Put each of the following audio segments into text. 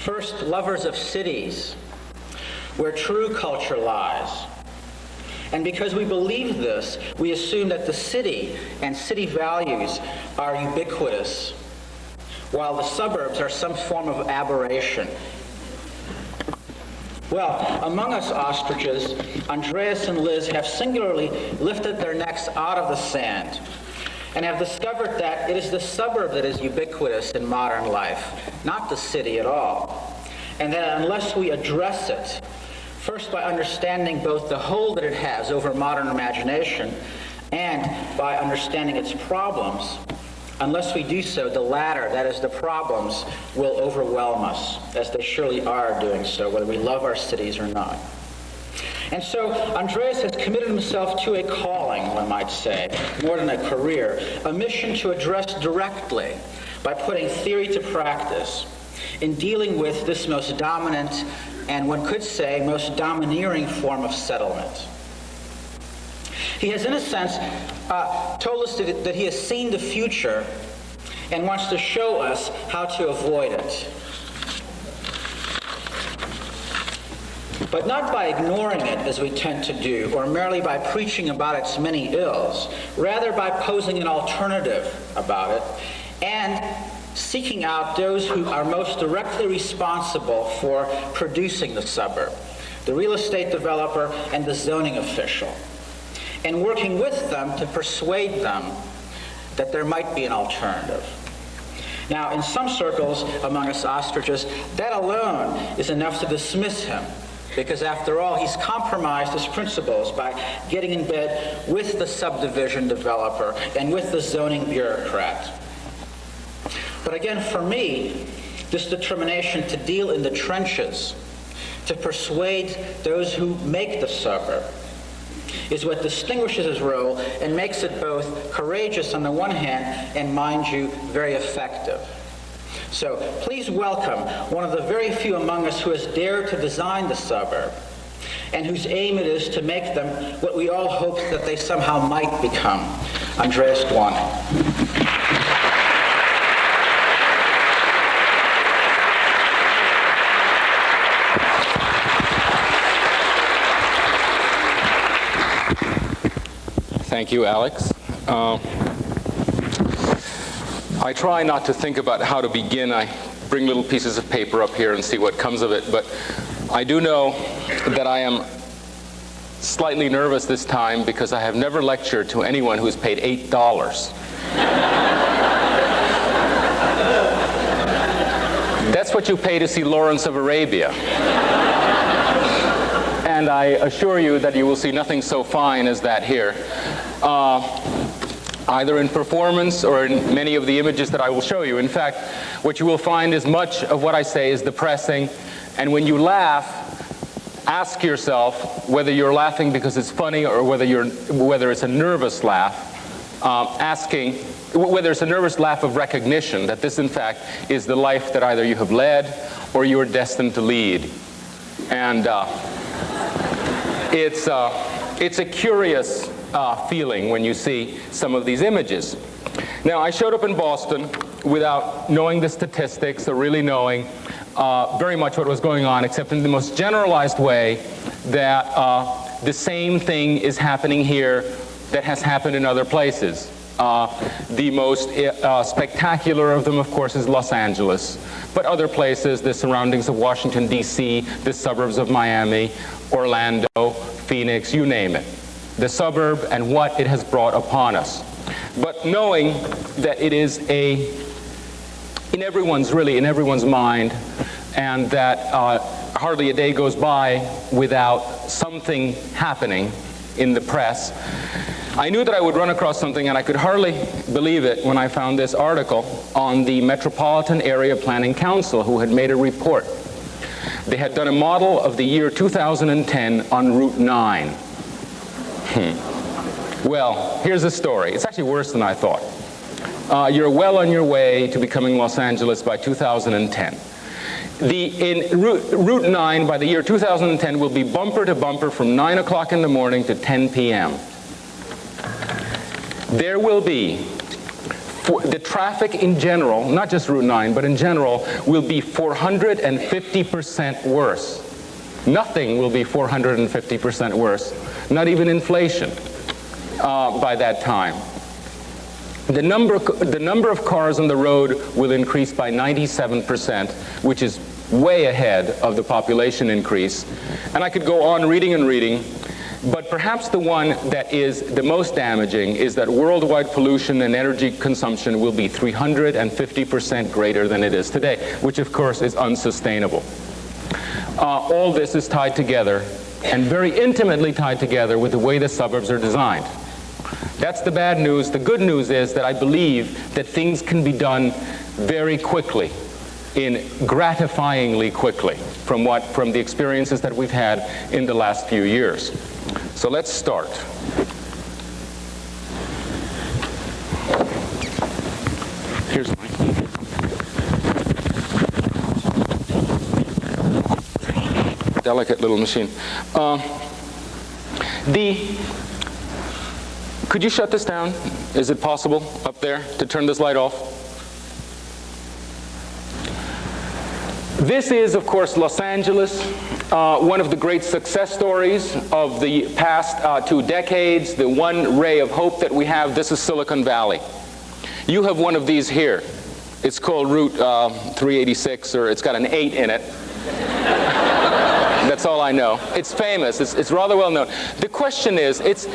First, lovers of cities, where true culture lies. And because we believe this, we assume that the city and city values are ubiquitous, while the suburbs are some form of aberration. Well, among us ostriches, Andreas and Liz have singularly lifted their necks out of the sand and have discovered that it is the suburb that is ubiquitous in modern life, not the city at all. And that unless we address it, first by understanding both the hold that it has over modern imagination and by understanding its problems, unless we do so, the latter, that is the problems, will overwhelm us, as they surely are doing so, whether we love our cities or not. And so Andreas has committed himself to a calling, one might say, more than a career, a mission to address directly, by putting theory to practice, in dealing with this most dominant and one could say most domineering form of settlement. He has, in a sense, told us that he has seen the future and wants to show us how to avoid it. But not by ignoring it, as we tend to do, or merely by preaching about its many ills, rather by posing an alternative about it and seeking out those who are most directly responsible for producing the suburb, the real estate developer and the zoning official, and working with them to persuade them that there might be an alternative. Now, in some circles among us ostriches, that alone is enough to dismiss him, because after all, he's compromised his principles by getting in bed with the subdivision developer and with the zoning bureaucrat. But again, for me, this determination to deal in the trenches, to persuade those who make the suburb, is what distinguishes his role and makes it both courageous on the one hand and, mind you, very effective. So please welcome one of the very few among us who has dared to design the suburb and whose aim it is to make them what we all hope that they somehow might become, Andreas Duany. Thank you, Alex. I try not to think about how to begin. I bring little pieces of paper up here and see what comes of it, but I do know that I am slightly nervous this time because I have never lectured to anyone who has paid $8. That's what you pay to see Lawrence of Arabia. And I assure you that you will see nothing so fine as that here. Either in performance or in many of the images that I will show you. In fact, what you will find is much of what I say is depressing, and when you laugh, ask yourself whether you're laughing because it's funny or whether it's a nervous laugh, asking whether it's a nervous laugh of recognition that this, in fact, is the life that either you have led or you are destined to lead. And it's a curious feeling when you see some of these images. Now, I showed up in Boston without knowing the statistics or really knowing very much what was going on, except in the most generalized way that the same thing is happening here that has happened in other places. The most spectacular of them, of course, is Los Angeles, but other places, the surroundings of Washington, D.C., the suburbs of Miami, Orlando, Phoenix, you name it. The suburb and what it has brought upon us. But knowing that it is in everyone's mind, and that hardly a day goes by without something happening in the press, I knew that I would run across something, and I could hardly believe it when I found this article on the Metropolitan Area Planning Council, who had made a report. They had done a model of the year 2010 on Route 9. Well, here's the story. It's actually worse than I thought. You're well on your way to becoming Los Angeles by 2010. Route 9 by the year 2010 will be bumper to bumper from 9 o'clock in the morning to 10 p.m. There will be the traffic in general, not just Route 9, but in general, will be 450% worse. Nothing will be 450% worse, not even inflation by that time. The number of cars on the road will increase by 97%, which is way ahead of the population increase. And I could go on reading and reading, but perhaps the one that is the most damaging is that worldwide pollution and energy consumption will be 350% greater than it is today, which of course is unsustainable. All this is tied together, and very intimately tied together, with the way the suburbs are designed. That's the bad news. The good news is that I believe that things can be done very quickly, gratifyingly quickly, from the experiences that we've had in the last few years. So let's start. Here's my delicate little machine. Could you shut this down? Is it possible up there to turn this light off? This is, of course, Los Angeles, one of the great success stories of the past 2 decades, the one ray of hope that we have. This is Silicon Valley. You have one of these here. It's called Route 386, or it's got an 8 in it. That's all I know. It's famous. It's rather well known. The question is, it's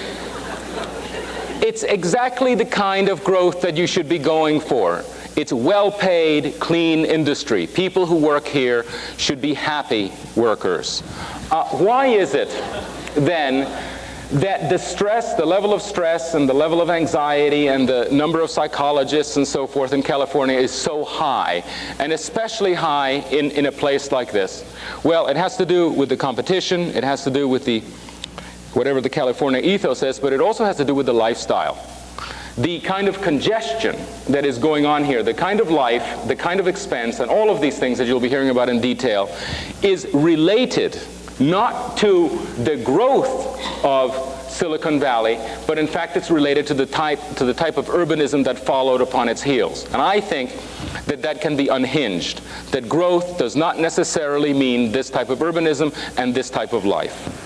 exactly the kind of growth that you should be going for. It's well-paid, clean industry. People who work here should be happy workers. Why is it, then, that the level of stress and the level of anxiety and the number of psychologists and so forth in California is so high, and especially high in a place like this? Well, it has to do with the competition. It has to do with whatever the California ethos is, but it also has to do with the lifestyle. The kind of congestion that is going on here, the kind of life, the kind of expense, and all of these things that you'll be hearing about in detail, is related not to the growth of Silicon Valley, but in fact it's related to the type of urbanism that followed upon its heels. And I think that can be unhinged, that growth does not necessarily mean this type of urbanism and this type of life.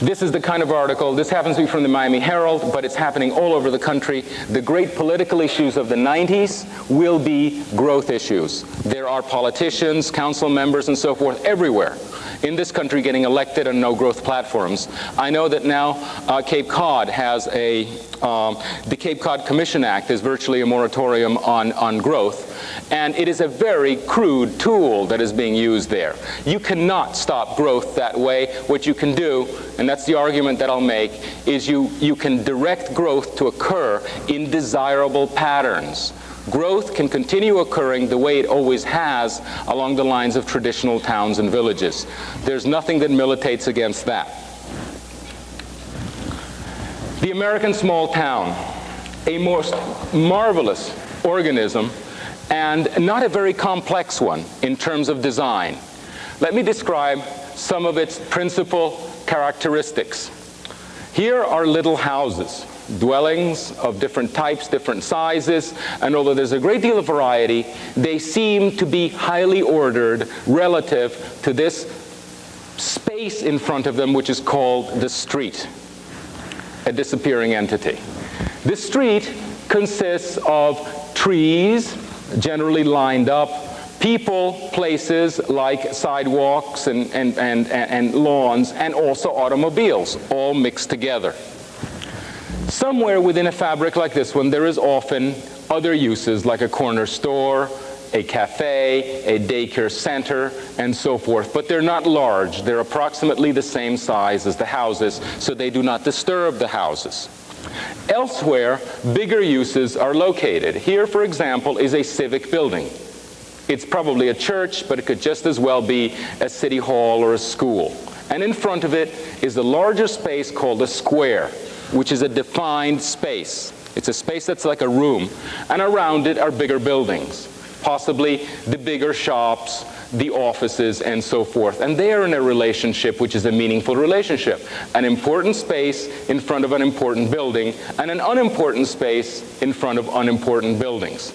This is the kind of article, this happens to be from the Miami Herald, but it's happening all over the country. The great political issues of the 90s will be growth issues. There are politicians, council members, and so forth everywhere in this country getting elected on no growth platforms. I know that now Cape Cod has the Cape Cod Commission Act is virtually a moratorium on growth. And it is a very crude tool that is being used there. You cannot stop growth that way. What you can do, and that's the argument that I'll make, is you can direct growth to occur in desirable patterns. Growth can continue occurring the way it always has along the lines of traditional towns and villages. There's nothing that militates against that. The American small town, a most marvelous organism, and not a very complex one in terms of design. Let me describe some of its principal characteristics. Here are little houses, dwellings of different types, different sizes, and although there's a great deal of variety, they seem to be highly ordered relative to this space in front of them, which is called the street, a disappearing entity. The street consists of trees, generally lined up, people, places like sidewalks and lawns, and also automobiles, all mixed together. Somewhere within a fabric like this one, there is often other uses like a corner store, a cafe, a daycare center, and so forth. But they're not large. They're approximately the same size as the houses, so they do not disturb the houses. Elsewhere, bigger uses are located. Here, for example, is a civic building. It's probably a church, but it could just as well be a city hall or a school. And in front of it is the larger space called a square, which is a defined space. It's a space that's like a room, and around it are bigger buildings, possibly the bigger shops, the offices and so forth. And they are in a relationship which is a meaningful relationship. An important space in front of an important building, and an unimportant space in front of unimportant buildings.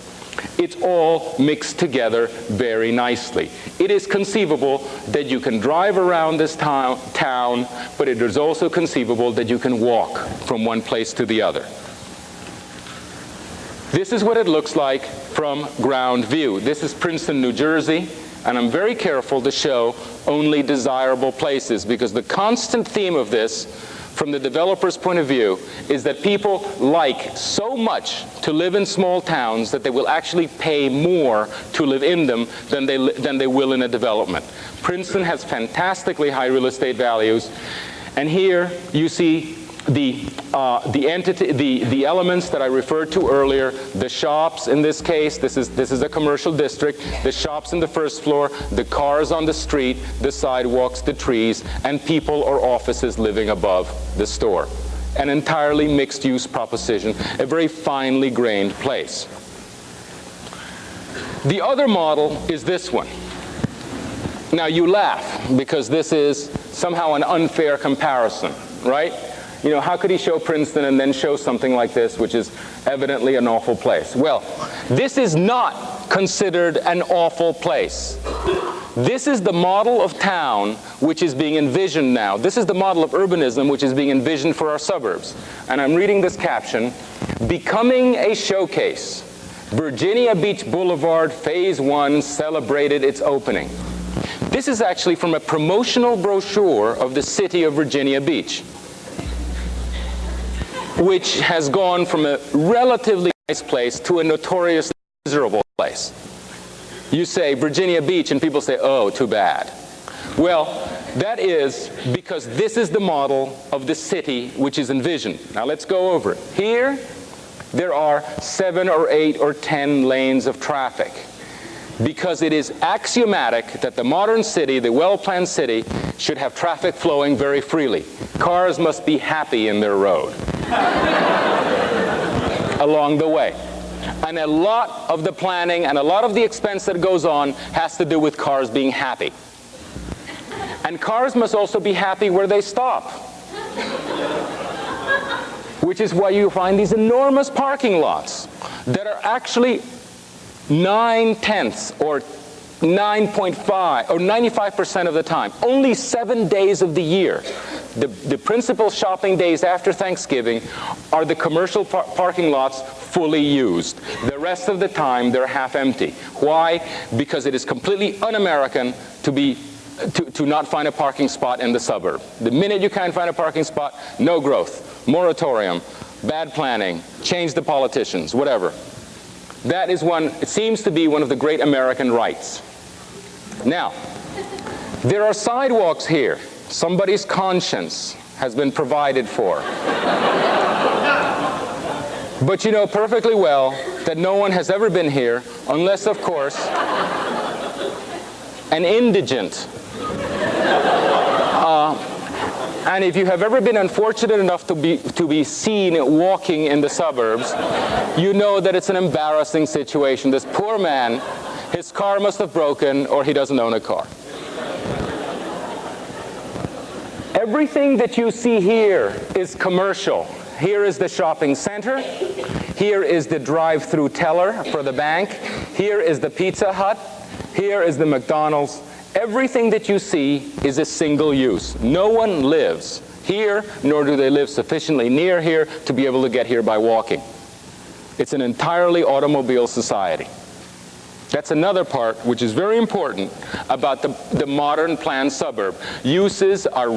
It's all mixed together very nicely. It is conceivable that you can drive around this town, but it is also conceivable that you can walk from one place to the other. This is what it looks like from ground view. This is Princeton, New Jersey, and I'm very careful to show only desirable places, because the constant theme of this, from the developer's point of view, is that people like so much to live in small towns that they will actually pay more to live in them than they will in a development. Princeton has fantastically high real estate values, and here you see the elements that I referred to earlier. The shops, in this case, this is a commercial district. The shops in the first floor, the cars on the street, the sidewalks, the trees, and people or offices living above the store. An entirely mixed-use proposition, a very finely grained place. The other model is this one. Now you laugh, because this is somehow an unfair comparison, right? You know, how could he show Princeton and then show something like this, which is evidently an awful place? Well, this is not considered an awful place. This is the model of town which is being envisioned now. This is the model of urbanism which is being envisioned for our suburbs. And I'm reading this caption: becoming a showcase. Virginia Beach Boulevard Phase 1 celebrated its opening. This is actually from a promotional brochure of the city of Virginia Beach, which has gone from a relatively nice place to a notoriously miserable place. You say Virginia Beach and people say, oh, too bad. Well, that is because this is the model of the city which is envisioned. Now let's go over it. Here, there are 7 or 8 or 10 lanes of traffic, because it is axiomatic that the modern city, the well-planned city, should have traffic flowing very freely. Cars must be happy in their road along the way. And a lot of the planning and a lot of the expense that goes on has to do with cars being happy. And cars must also be happy where they stop, which is why you find these enormous parking lots that are actually 9/10 or 9.5 or 95% of the time, only 7 days of the year. The principal shopping days after Thanksgiving are the commercial parking lots fully used. The rest of the time they're half empty. Why? Because it is completely un-American to not find a parking spot in the suburb. The minute you can't find a parking spot, no growth, moratorium, bad planning, change the politicians, whatever. That is it seems to be one of the great American rights. Now, there are sidewalks here. Somebody's conscience has been provided for. But you know perfectly well that no one has ever been here unless, of course, an indigent. And if you have ever been unfortunate enough to be seen walking in the suburbs, you know that it's an embarrassing situation. This poor man, his car must have broken, or he doesn't own a car. Everything that you see here is commercial. Here is the shopping center. Here is the drive-through teller for the bank. Here is the Pizza Hut. Here is the McDonald's. Everything that you see is a single use. No one lives here, nor do they live sufficiently near here to be able to get here by walking. It's an entirely automobile society. That's another part which is very important about the modern planned suburb. Uses are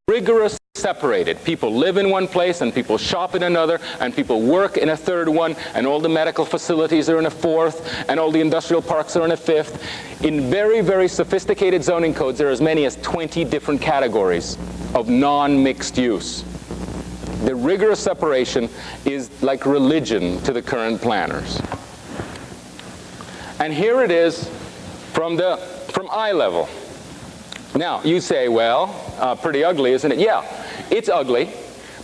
rigorously separated. People live in one place, and people shop in another, and people work in a third one, and all the medical facilities are in a fourth, and all the industrial parks are in a fifth. In very, very sophisticated zoning codes, there are as many as 20 different categories of non-mixed use. The rigorous separation is like religion to the current planners. And here it is from eye level. Now, you say, well, pretty ugly, isn't it? Yeah, it's ugly,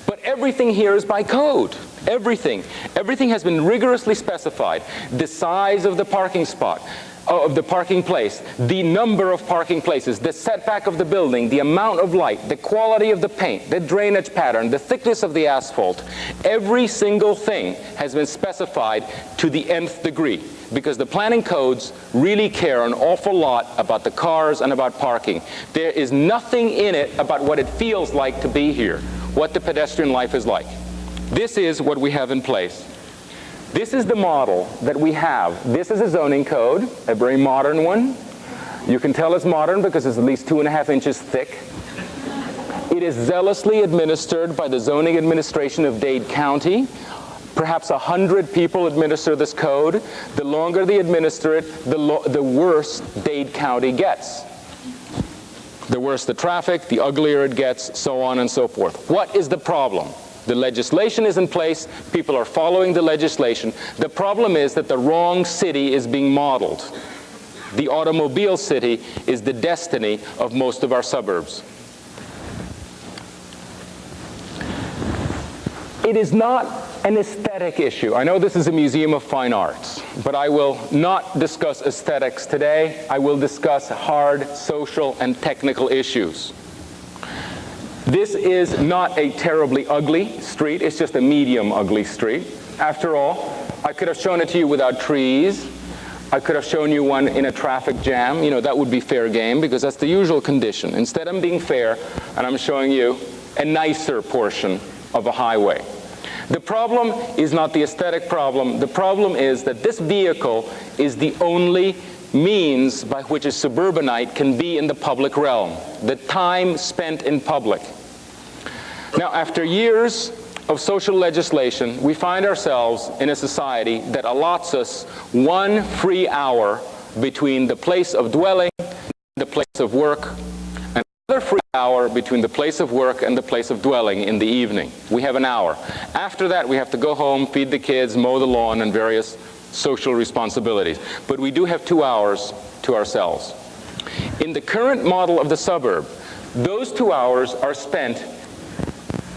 but everything here is by code. Everything. Everything has been rigorously specified. The size of the parking spot, of the parking place, the number of parking places, the setback of the building, the amount of light, the quality of the paint, the drainage pattern, the thickness of the asphalt, every single thing has been specified to the nth degree, because the planning codes really care an awful lot about the cars and about parking. There is nothing in it about what it feels like to be here, what the pedestrian life is like. This is what we have in place. This is the model that we have. This is a zoning code, a very modern one. You can tell it's modern because it's at least 2.5 inches thick. It is zealously administered by the zoning administration of Dade County. Perhaps 100 people administer this code. The longer they administer it, the worse Dade County gets. The worse the traffic, the uglier it gets, so on and so forth. What is the problem? The legislation is in place. People are following the legislation. The problem is that the wrong city is being modeled. The automobile city is the destiny of most of our suburbs. It is not an aesthetic issue. I know this is a museum of fine arts, but I will not discuss aesthetics today. I will discuss hard social and technical issues. This is not a terribly ugly street. It's just a medium ugly street. After all, I could have shown it to you without trees. I could have shown you one in a traffic jam. You know, that would be fair game because that's the usual condition. Instead, I'm being fair and I'm showing you a nicer portion of a highway. The problem is not the aesthetic problem. The problem is that this vehicle is the only means by which a suburbanite can be in the public realm, the time spent in public. Now, after years of social legislation, we find ourselves in a society that allots us 1 free hour between the place of dwelling and the place of work, and another free hour between the place of work and the place of dwelling in the evening. We have an hour. After that, we have to go home, feed the kids, mow the lawn, and various social responsibilities. But we do have 2 hours to ourselves. In the current model of the suburb, those 2 hours are spent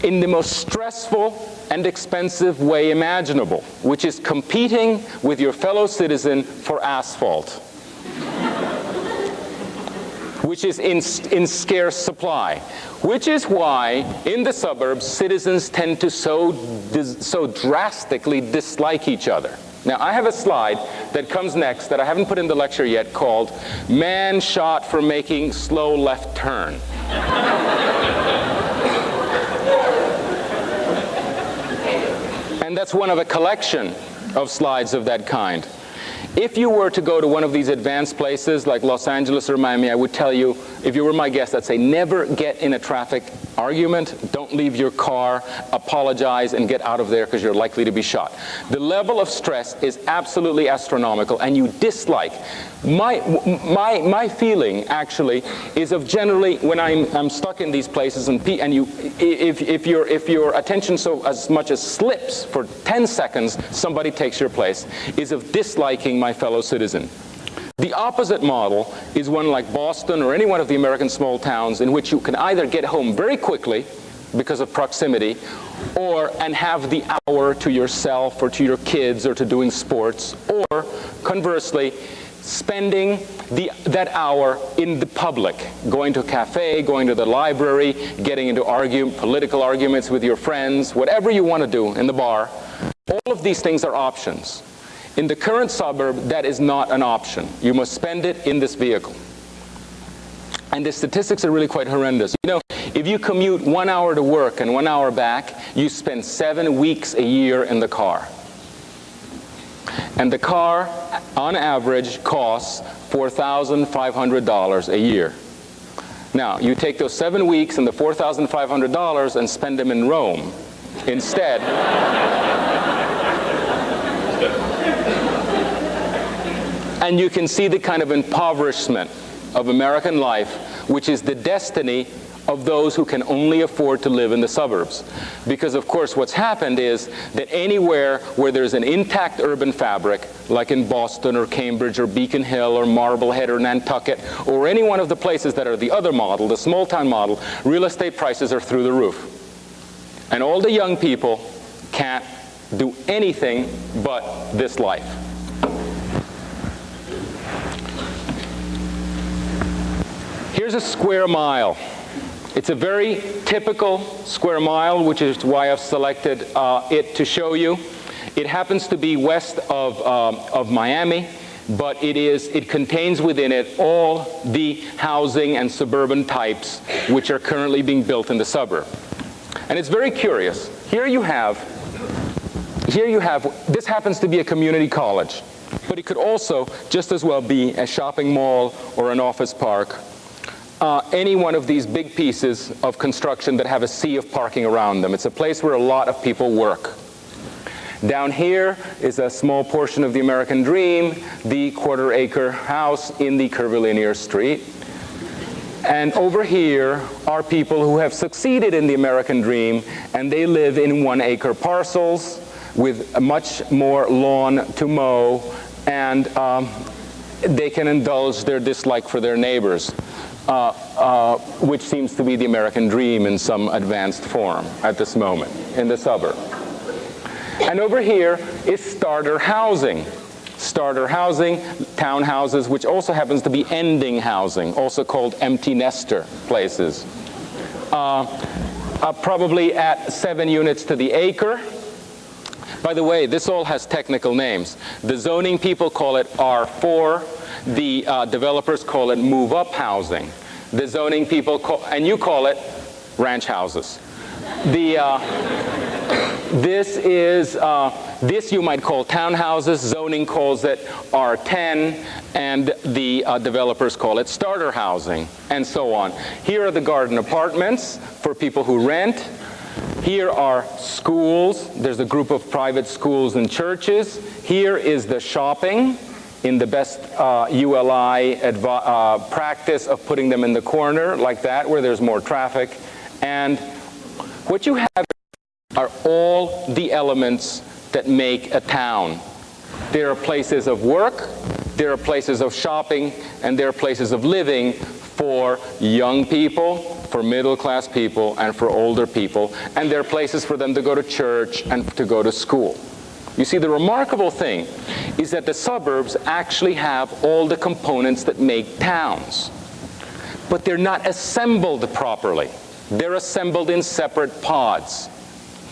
in the most stressful and expensive way imaginable, which is competing with your fellow citizen for asphalt, which is in scarce supply, which is why in the suburbs citizens tend to so drastically dislike each other. Now, I have a slide that comes next that I haven't put in the lecture yet called "Man Shot for Making Slow Left Turn." And that's one of a collection of slides of that kind. If you were to go to one of these advanced places like Los Angeles or Miami, I would tell you, if you were my guest, I'd say never get in a traffic argument, don't leave your car, apologize, and get out of there because you're likely to be shot. The level of stress is absolutely astronomical, and you dislike. My feeling, actually, is of generally, when I'm stuck in these places, and if your attention so as much as slips for 10 seconds, somebody takes your place, is of disliking my fellow citizen. The opposite model is one like Boston or any one of the American small towns in which you can either get home very quickly because of proximity and have the hour to yourself or to your kids or to doing sports, or conversely, spending that hour in the public, going to a cafe, going to the library, getting into political arguments with your friends, whatever you want to do in the bar. All of these things are options. In the current suburb, that is not an option. You must spend it in this vehicle. And the statistics are really quite horrendous. You know, if you commute 1 hour to work and 1 hour back, you spend 7 weeks a year in the car. And the car, on average, costs $4,500 a year. Now, you take those 7 weeks and the $4,500 and spend them in Rome instead. And you can see the kind of impoverishment of American life, which is the destiny of those who can only afford to live in the suburbs. Because, of course, what's happened is that anywhere where there's an intact urban fabric, like in Boston or Cambridge or Beacon Hill or Marblehead or Nantucket, or any one of the places that are the other model, the small town model, real estate prices are through the roof. And all the young people can't do anything but this life. Here's a square mile. It's a very typical square mile, which is why I've selected it to show you. It happens to be west of Miami, but it contains within it all the housing and suburban types which are currently being built in the suburb. And it's very curious. Here you have, this happens to be a community college, but it could also just as well be a shopping mall or an office park. Any one of these big pieces of construction that have a sea of parking around them. It's a place where a lot of people work. Down here is a small portion of the American dream, the quarter-acre house in the curvilinear street. And over here are people who have succeeded in the American dream, and they live in 1-acre parcels with much more lawn to mow, and they can indulge their dislike for their neighbors, which seems to be the American dream in some advanced form at this moment in the suburb. And over here is starter housing. Starter housing, townhouses, which also happens to be ending housing, also called empty nester places. Probably at 7 units to the acre. By the way, this all has technical names. The zoning people call it R4. The developers call it move-up housing. The zoning people call, and you call it ranch houses. This you might call townhouses, zoning calls it R10, and the developers call it starter housing, and so on. Here are the garden apartments for people who rent. Here are schools. There's a group of private schools and churches. Here is the shopping in the best ULI practice of putting them in the corner like that, where there's more traffic. And what you have are all the elements that make a town. There are places of work, there are places of shopping, and there are places of living for young people, for middle-class people, and for older people. And there are places for them to go to church and to go to school. You see, the remarkable thing is that the suburbs actually have all the components that make towns. But they're not assembled properly. They're assembled in separate pods.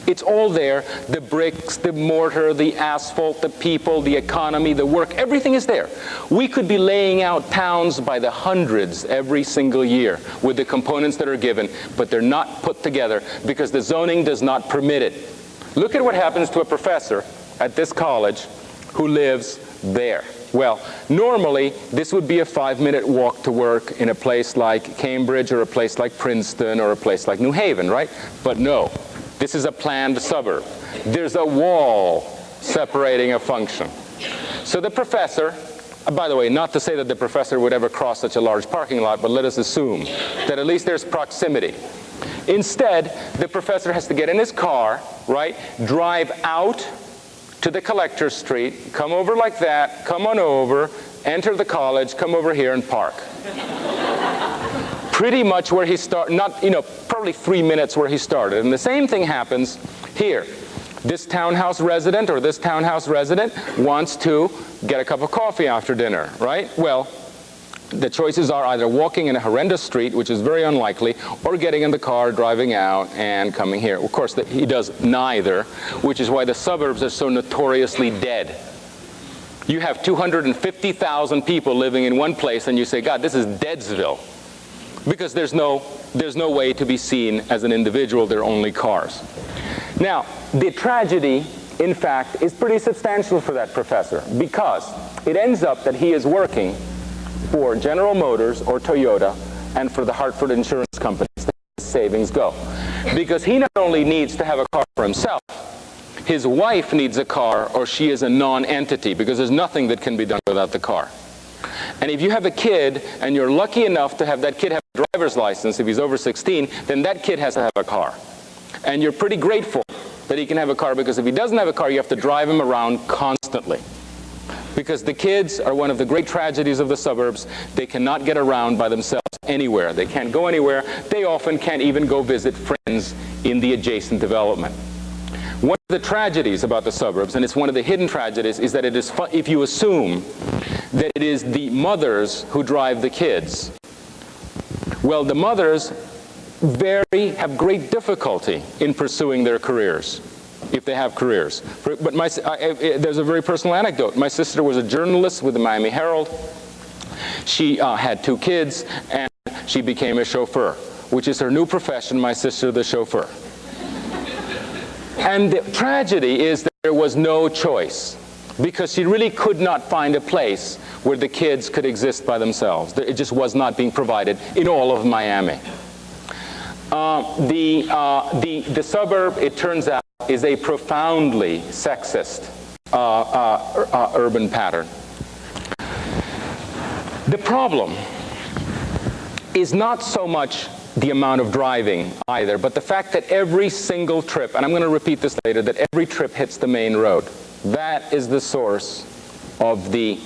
It's all there, the bricks, the mortar, the asphalt, the people, the economy, the work, everything is there. We could be laying out towns by the hundreds every single year with the components that are given, but they're not put together because the zoning does not permit it. Look at what happens to a professor at this college who lives there. Well, normally this would be a 5-minute walk to work in a place like Cambridge or a place like Princeton or a place like New Haven, right? But no. This is a planned suburb. There's a wall separating a function. So the professor, by the way, not to say that the professor would ever cross such a large parking lot, but let us assume that at least there's proximity. Instead, the professor has to get in his car, right, drive out to the collector's street, come over like that, come on over, enter the college, come over here and park. Pretty much where he started, not, probably 3 minutes where he started. And the same thing happens here. This townhouse resident or this townhouse resident wants to get a cup of coffee after dinner, right? Well, the choices are either walking in a horrendous street, which is very unlikely, or getting in the car, driving out, and coming here. Of course, he does neither, which is why the suburbs are so notoriously dead. You have 250,000 people living in one place, and you say, God, this is Deadsville. Because there's no way to be seen as an individual, there are only cars. Now, the tragedy, in fact, is pretty substantial for that professor, because it ends up that he is working for General Motors or Toyota and for the Hartford Insurance Company. That's where his savings go. Because he not only needs to have a car for himself, his wife needs a car or she is a non-entity, because there's nothing that can be done without the car. And if you have a kid and you're lucky enough to have that kid have a driver's license, if he's over 16, then that kid has to have a car. And you're pretty grateful that he can have a car, because if he doesn't have a car, you have to drive him around constantly. Because the kids are one of the great tragedies of the suburbs. They cannot get around by themselves anywhere. They can't go anywhere. They often can't even go visit friends in the adjacent development. One of the tragedies about the suburbs, and it's one of the hidden tragedies, is that it is if you assume that it is the mothers who drive the kids, Well, the mothers have great difficulty in pursuing their careers, if they have careers. But there's a very personal anecdote. My sister was a journalist with the Miami Herald. She had 2 kids, and she became a chauffeur, which is her new profession, my sister the chauffeur. And the tragedy is that there was no choice, because she really could not find a place where the kids could exist by themselves. It just was not being provided in all of Miami. The suburb, it turns out, is a profoundly sexist urban pattern. The problem is not so much the amount of driving either, but the fact that every single trip, and I'm going to repeat this later, that every trip hits the main road. That is the source of the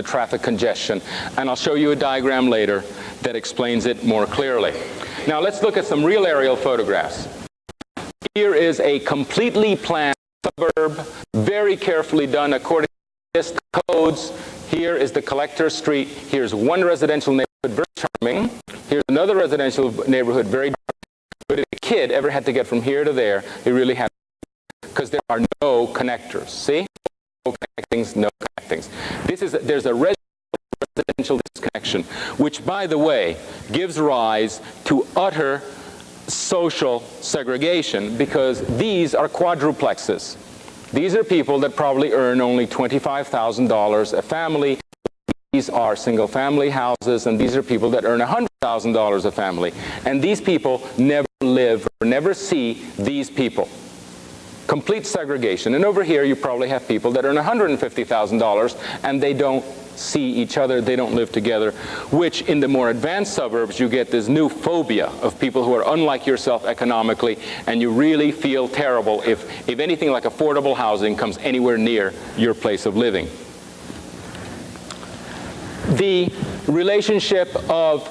traffic congestion. And I'll show you a diagram later that explains it more clearly. Now let's look at some real aerial photographs. Here is a completely planned suburb, very carefully done according to list codes. Here is the collector street. Here's one residential neighborhood, very charming. Here's another residential neighborhood, very dark. But if a kid ever had to get from here to there, he really had to, because there are no connectors. See? No connectings, no connectings. There's a residential disconnection, which, by the way, gives rise to utter social segregation, because these are quadruplexes. These are people that probably earn only $25,000 a family. These are single-family houses, and these are people that earn $100,000 a family. And these people never live or never see these people. Complete segregation. And over here, you probably have people that earn $150,000, and they don't see each other, they don't live together, which in the more advanced suburbs, you get this new phobia of people who are unlike yourself economically, and you really feel terrible if anything like affordable housing comes anywhere near your place of living. The relationship of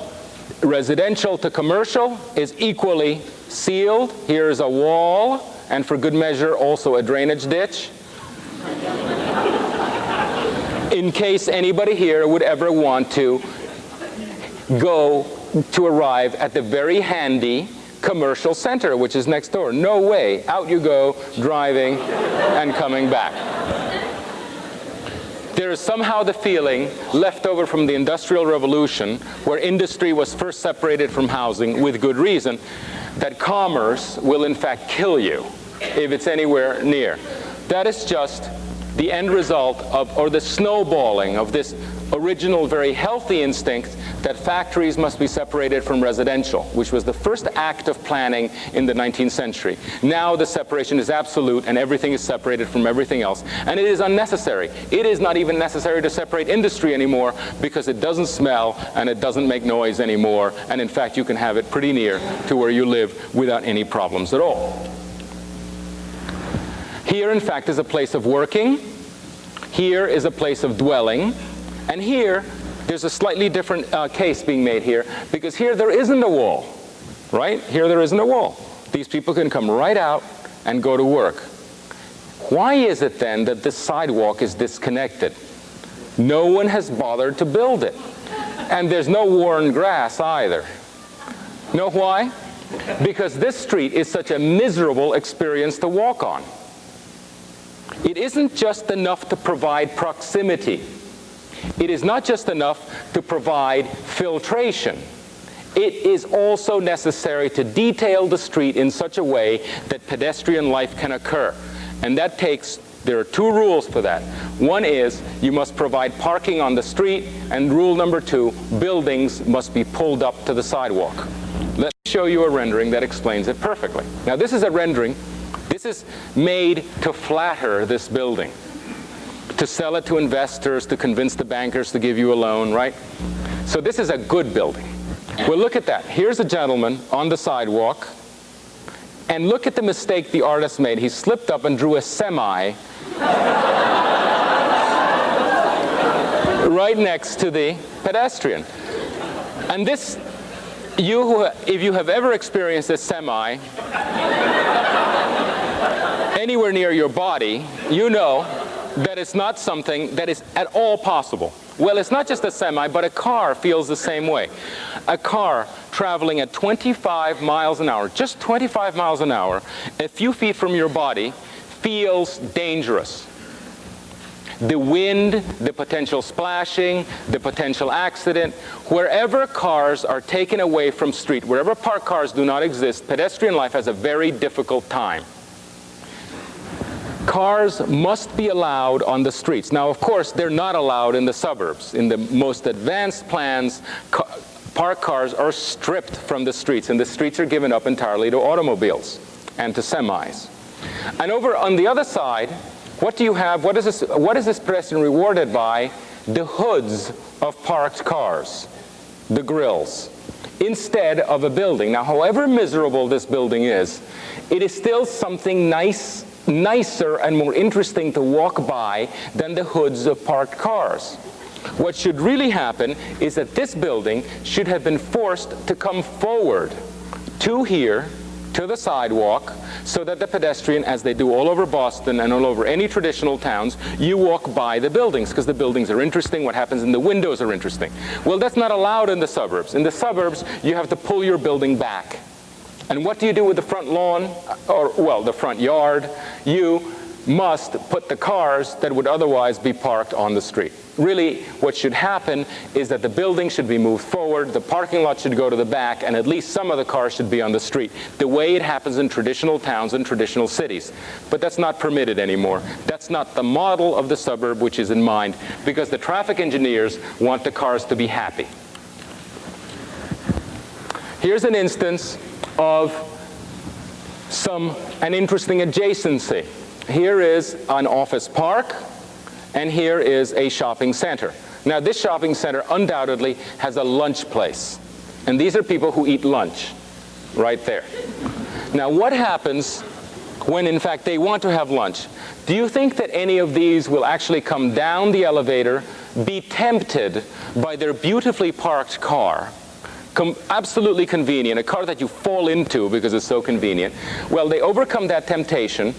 residential to commercial is equally sealed. Here is a wall, and for good measure, also a drainage ditch. In case anybody here would ever want to arrive at the very handy commercial center, which is next door. No way. Out you go, driving and coming back. There is somehow the feeling left over from the Industrial Revolution, where industry was first separated from housing with good reason, that commerce will in fact kill you if it's anywhere near. That is just the end result of, or the snowballing of this original very healthy instinct that factories must be separated from residential, which was the first act of planning in the 19th century. Now the separation is absolute and everything is separated from everything else. And it is unnecessary. It is not even necessary to separate industry anymore, because it doesn't smell and it doesn't make noise anymore. And in fact, you can have it pretty near to where you live without any problems at all. Here, in fact, is a place of working. Here is a place of dwelling. And here, there's a slightly different case being made here, because here there isn't a wall, right? Here there isn't a wall. These people can come right out and go to work. Why is it then that this sidewalk is disconnected? No one has bothered to build it. And there's no worn grass either. Know why? Because this street is such a miserable experience to walk on. It isn't just enough to provide proximity. It is not just enough to provide filtration. It is also necessary to detail the street in such a way that pedestrian life can occur. And that takes, there are two rules for that. One is you must provide parking on the street, and rule number two, buildings must be pulled up to the sidewalk. Let me show you a rendering that explains it perfectly. Now this is a rendering. This is made to flatter this building, to sell it to investors, to convince the bankers to give you a loan, right? So this is a good building. Well, look at that. Here's a gentleman on the sidewalk, and look at the mistake the artist made. He slipped up and drew a semi right next to the pedestrian. And this, if you have ever experienced a semi anywhere near your body, you know that it's not something that is at all possible. Well, it's not just a semi, but a car feels the same way. A car traveling at 25 miles an hour, just 25 miles an hour, a few feet from your body, feels dangerous. The wind, the potential splashing, the potential accident, wherever cars are taken away from street, wherever parked cars do not exist, pedestrian life has a very difficult time. Cars must be allowed on the streets. Now, of course, they're not allowed in the suburbs. In the most advanced plans, parked cars are stripped from the streets, and the streets are given up entirely to automobiles and to semis. And over on the other side, what do you have? What is this pedestrian rewarded by? The hoods of parked cars, the grills, instead of a building. Now, however miserable this building is, it is still something nicer and more interesting to walk by than the hoods of parked cars. What should really happen is that this building should have been forced to come forward to here, to the sidewalk, so that the pedestrian, as they do all over Boston and all over any traditional towns, you walk by the buildings because the buildings are interesting, what happens in the windows are interesting. Well, that's not allowed in the suburbs. In the suburbs, you have to pull your building back. And what do you do with the front lawn, or, well, the front yard? You must put the cars that would otherwise be parked on the street. Really, what should happen is that the building should be moved forward, the parking lot should go to the back, and at least some of the cars should be on the street, the way it happens in traditional towns and traditional cities. But that's not permitted anymore. That's not the model of the suburb which is in mind, because the traffic engineers want the cars to be happy. Here's an instance of an interesting adjacency. Here is an office park, and here is a shopping center. Now, this shopping center undoubtedly has a lunch place, and these are people who eat lunch right there. Now, what happens when, in fact, they want to have lunch? Do you think that any of these will actually come down the elevator, be tempted by their beautifully parked car, absolutely convenient, a car that you fall into because it's so convenient? Well, they overcome that temptation.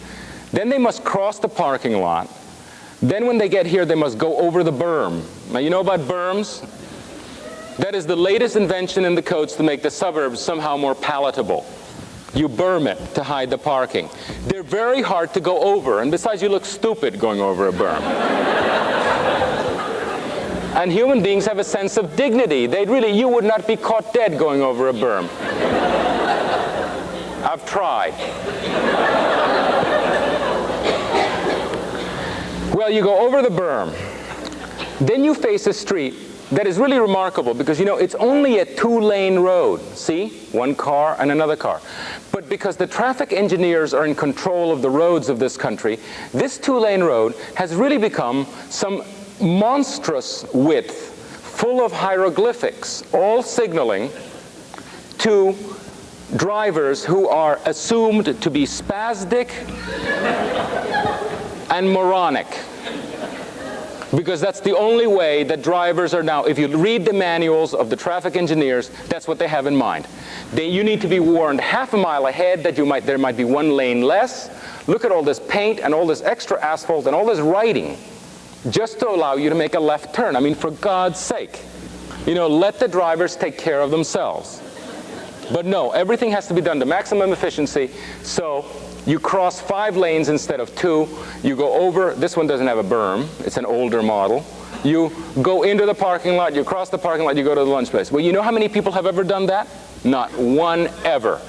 Then they must cross the parking lot. Then when they get here, they must go over the berm. Now, you know about berms? That is the latest invention in the codes to make the suburbs somehow more palatable. You berm it to hide the parking. They're very hard to go over, and besides, you look stupid going over a berm. And human beings have a sense of dignity. You would not be caught dead going over a berm. I've tried. Well, you go over the berm. Then you face a street that is really remarkable because, you know, it's only a two-lane road. See? One car and another car. But because the traffic engineers are in control of the roads of this country, this two-lane road has really become some monstrous width full of hieroglyphics, all signaling to drivers who are assumed to be spastic and moronic. Because that's the only way that drivers are now, if you read the manuals of the traffic engineers, that's what they have in mind. You need to be warned half a mile ahead that there might be one lane less. Look at all this paint and all this extra asphalt and all this writing just to allow you to make a left turn. I mean, for God's sake, you know, let the drivers take care of themselves. But no, everything has to be done to maximum efficiency, so you cross 5 lanes instead of 2. You go over. This one doesn't have a berm. It's an older model. You go into the parking lot. You cross the parking lot. You go to the lunch place. Well, you know how many people have ever done that? Not one ever.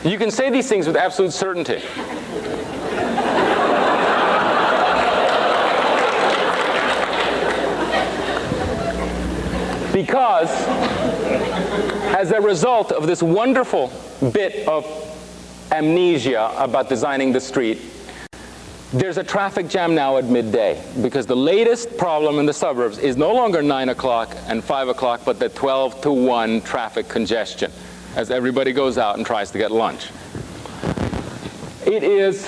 You can say these things with absolute certainty. Because as a result of this wonderful bit of amnesia about designing the street, there's a traffic jam now at midday, because the latest problem in the suburbs is no longer 9 o'clock and 5 o'clock, but the 12 to 1 traffic congestion as everybody goes out and tries to get lunch. It is,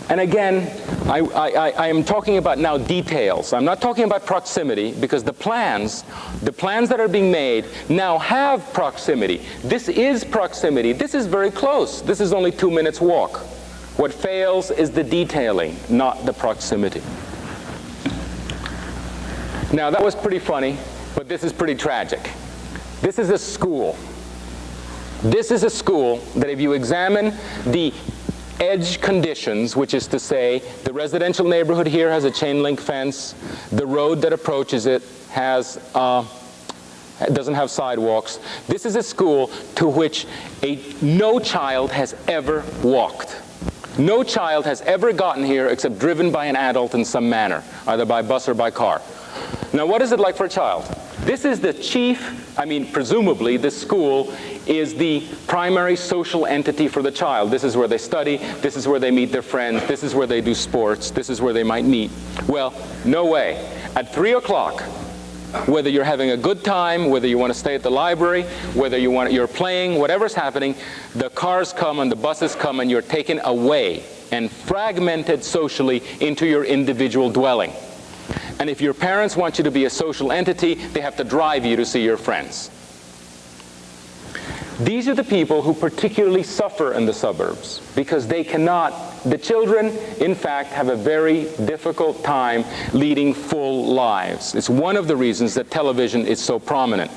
and again, I am talking about now details. I'm not talking about proximity, because the plans that are being made now have proximity. This is proximity. This is very close. This is only 2 minutes walk. What fails is the detailing, not the proximity. Now, that was pretty funny, but this is pretty tragic. This is a school. This is a school that if you examine the edge conditions, which is to say the residential neighborhood here has a chain link fence, the road that approaches it doesn't have sidewalks. This is a school to which no child has ever walked. No child has ever gotten here except driven by an adult in some manner, either by bus or by car. Now, what is it like for a child? This is the chief, presumably this school is the primary social entity for the child. This is where they study, this is where they meet their friends, this is where they do sports, this is where they might meet. Well, no way. At 3 o'clock, whether you're having a good time, whether you want to stay at the library, whether you're playing, whatever's happening, the cars come and the buses come and you're taken away and fragmented socially into your individual dwelling. And if your parents want you to be a social entity, they have to drive you to see your friends. These are the people who particularly suffer in the suburbs because they cannot, the children, in fact, have a very difficult time leading full lives. It's one of the reasons that television is so prominent.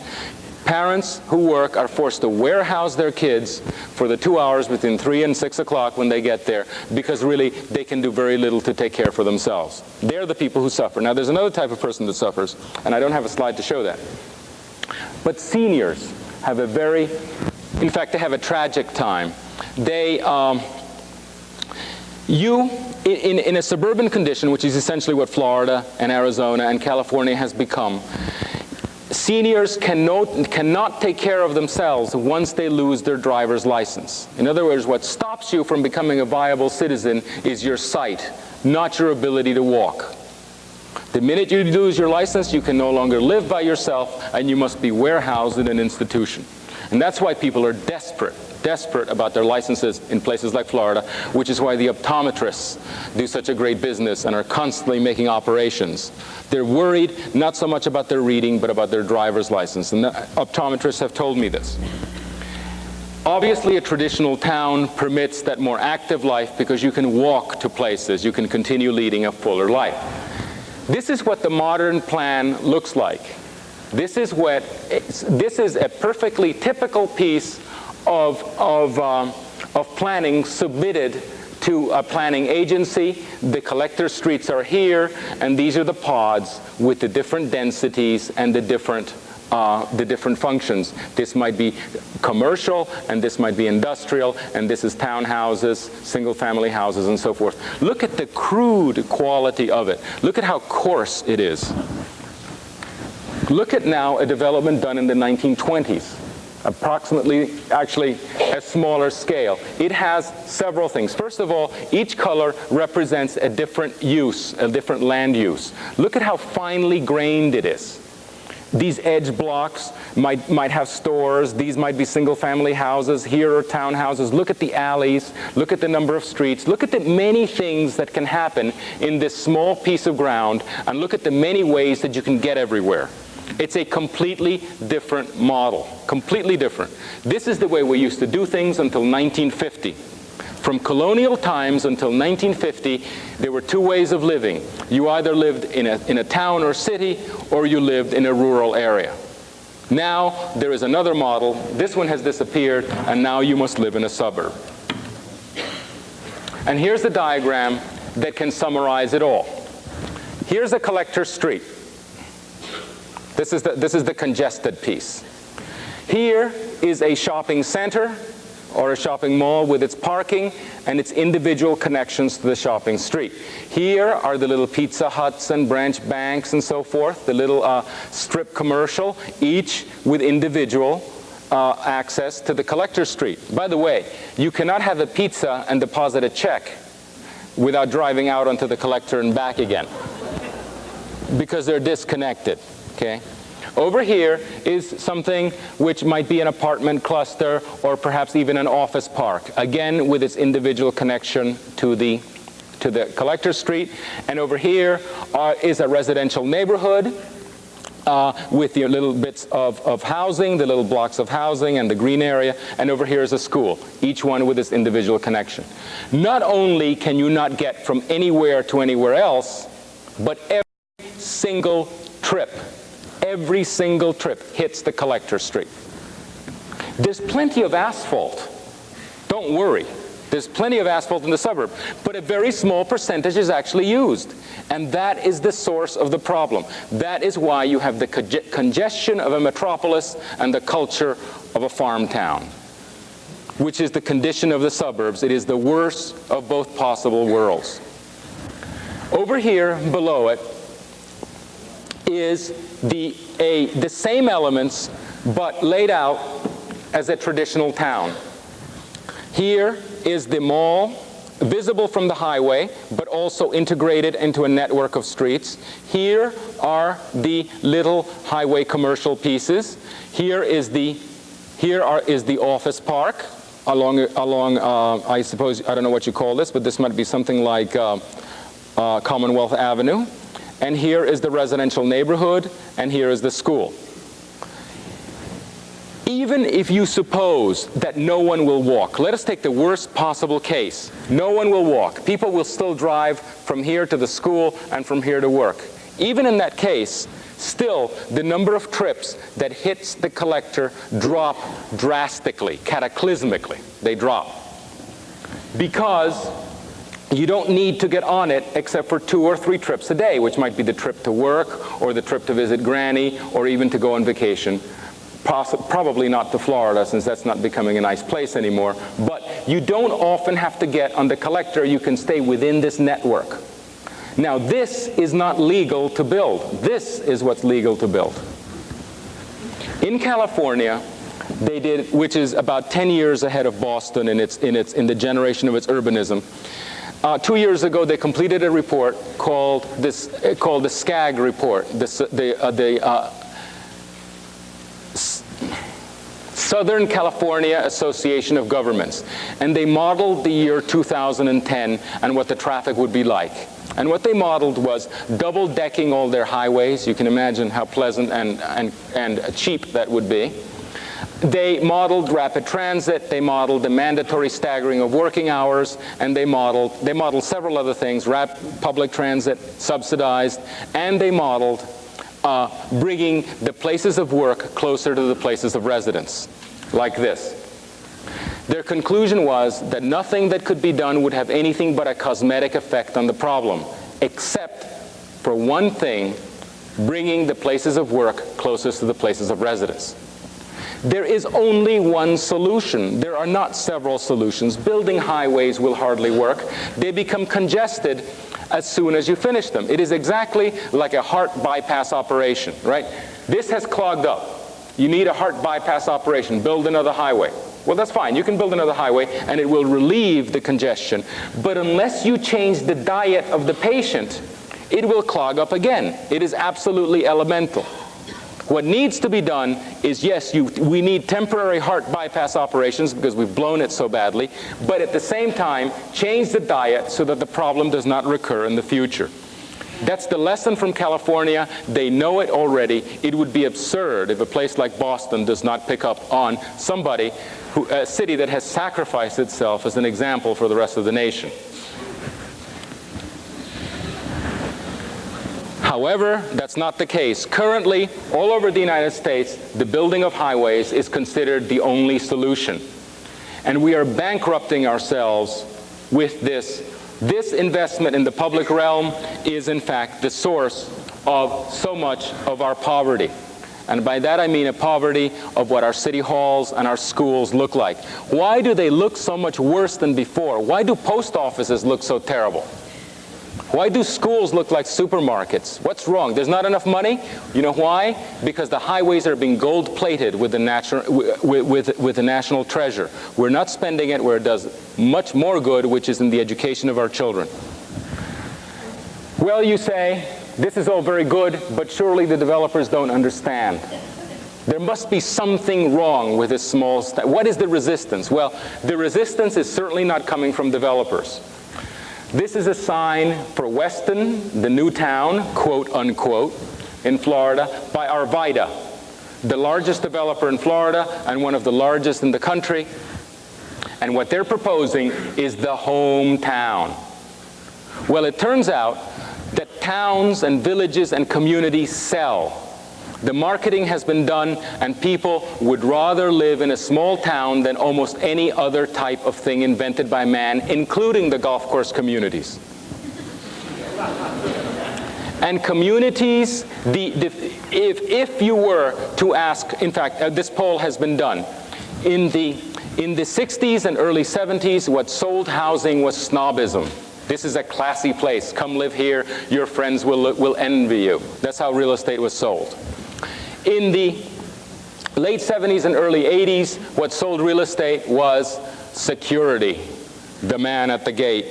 Parents who work are forced to warehouse their kids for the 2 hours between 3 and 6 o'clock when they get there because really they can do very little to take care for themselves. They're the people who suffer. Now there's another type of person that suffers, and I don't have a slide to show that. But seniors have a very, in fact, they have a tragic time. They, in a suburban condition, which is essentially what Florida and Arizona and California has become, seniors cannot take care of themselves once they lose their driver's license. In other words, what stops you from becoming a viable citizen is your sight, not your ability to walk. The minute you lose your license, you can no longer live by yourself, and you must be warehoused in an institution. And that's why people are desperate about their licenses in places like Florida, which is why the optometrists do such a great business and are constantly making operations. They're worried not so much about their reading, but about their driver's license. And the optometrists have told me this. Obviously, a traditional town permits that more active life because you can walk to places. You can continue leading a fuller life. This is what the modern plan looks like. This is a perfectly typical piece of planning submitted to a planning agency. The collector streets are here, and these are the pods with the different densities and the different functions. This might be commercial, and this might be industrial, and this is townhouses, single-family houses, and so forth. Look at the crude quality of it. Look at how coarse it is. Look at now a development done in the 1920s. Approximately, actually, a smaller scale. It has several things. First of all, each color represents a different use, a different land use. Look at how finely grained it is. These edge blocks might have stores. These might be single-family houses. Here are townhouses. Look at the alleys. Look at the number of streets. Look at the many things that can happen in this small piece of ground, and look at the many ways that you can get everywhere. It's a completely different model, completely different. This is the way we used to do things until 1950. From colonial times until 1950, there were two ways of living. You either lived in a town or city, or you lived in a rural area. Now, there is another model. This one has disappeared, and now you must live in a suburb. And here's the diagram that can summarize it all. Here's a collector street. This is the congested piece. Here is a shopping center or a shopping mall with its parking and its individual connections to the shopping street. Here are the little Pizza Huts and branch banks and so forth, the little strip commercial, each with individual access to the collector street. By the way, you cannot have a pizza and deposit a check without driving out onto the collector and back again, because they're disconnected. Okay. Over here is something which might be an apartment cluster or perhaps even an office park, again with its individual connection to the collector street. And over here is a residential neighborhood with the little bits of housing, the little blocks of housing and the green area. And over here is a school, each one with its individual connection. Not only can you not get from anywhere to anywhere else, but every single trip, every single trip hits the collector street. There's plenty of asphalt. Don't worry. There's plenty of asphalt in the suburb, but a very small percentage is actually used. And that is the source of the problem. That is why you have the congestion of a metropolis and the culture of a farm town, which is the condition of the suburbs. It is the worst of both possible worlds. Over here, below it, is the same elements, but laid out as a traditional town. Here is the mall, visible from the highway, but also integrated into a network of streets. Here are the little highway commercial pieces. Here is the office park along I suppose, I don't know what you call this, but this might be something like Commonwealth Avenue. And here is the residential neighborhood, and here is the school. Even if you suppose that no one will walk, let us take the worst possible case. No one will walk. People will still drive from here to the school and from here to work. Even in that case, still the number of trips that hits the collector drop drastically, cataclysmically. They drop. Because you don't need to get on it except for 2 or 3 trips a day, which might be the trip to work or the trip to visit Granny or even to go on vacation. Probably not to Florida, since that's not becoming a nice place anymore. But you don't often have to get on the collector. You can stay within this network. Now, this is not legal to build. This is what's legal to build. In California, they did, which is about 10 years ahead of Boston in the generation of its urbanism. 2 years ago, they completed a report called the SCAG report, Southern California Association of Governments. And they modeled the year 2010 and what the traffic would be like. And what they modeled was double-decking all their highways. You can imagine how pleasant and cheap that would be. They modeled rapid transit, they modeled the mandatory staggering of working hours, and they modeled several other things, public transit, subsidized, and they modeled bringing the places of work closer to the places of residence, like this. Their conclusion was that nothing that could be done would have anything but a cosmetic effect on the problem, except for one thing, bringing the places of work closest to the places of residence. There is only one solution. There are not several solutions. Building highways will hardly work. They become congested as soon as you finish them. It is exactly like a heart bypass operation, right? This has clogged up. You need a heart bypass operation. Build another highway. Well, that's fine. You can build another highway, and it will relieve the congestion. But unless you change the diet of the patient, it will clog up again. It is absolutely elemental. What needs to be done is, yes, we need temporary heart bypass operations because we've blown it so badly, but at the same time, change the diet so that the problem does not recur in the future. That's the lesson from California. They know it already. It would be absurd if a place like Boston does not pick up on somebody, a city that has sacrificed itself as an example for the rest of the nation. However, that's not the case. Currently, all over the United States, the building of highways is considered the only solution. And we are bankrupting ourselves with this. This investment in the public realm is, in fact, the source of so much of our poverty. And by that I mean a poverty of what our city halls and our schools look like. Why do they look so much worse than before? Why do post offices look so terrible? Why do schools look like supermarkets? What's wrong? There's not enough money? You know why? Because the highways are being gold-plated with the national treasure. We're not spending it where it does much more good, which is in the education of our children. Well, you say, this is all very good, but surely the developers don't understand. There must be something wrong with this small step. What is the resistance? Well, the resistance is certainly not coming from developers. This is a sign for Weston, the new town, quote unquote, in Florida, by Arvida, the largest developer in Florida and one of the largest in the country. And what they're proposing is the hometown. Well, it turns out that towns and villages and communities sell. The marketing has been done, and people would rather live in a small town than almost any other type of thing invented by man, including the golf course communities. And communities, if you were to ask, in fact, this poll has been done. In the 60s and early 70s, what sold housing was snobism. This is a classy place. Come live here. Your friends will envy you. That's how real estate was sold. In the late 70s and early 80s, what sold real estate was security. The man at the gate,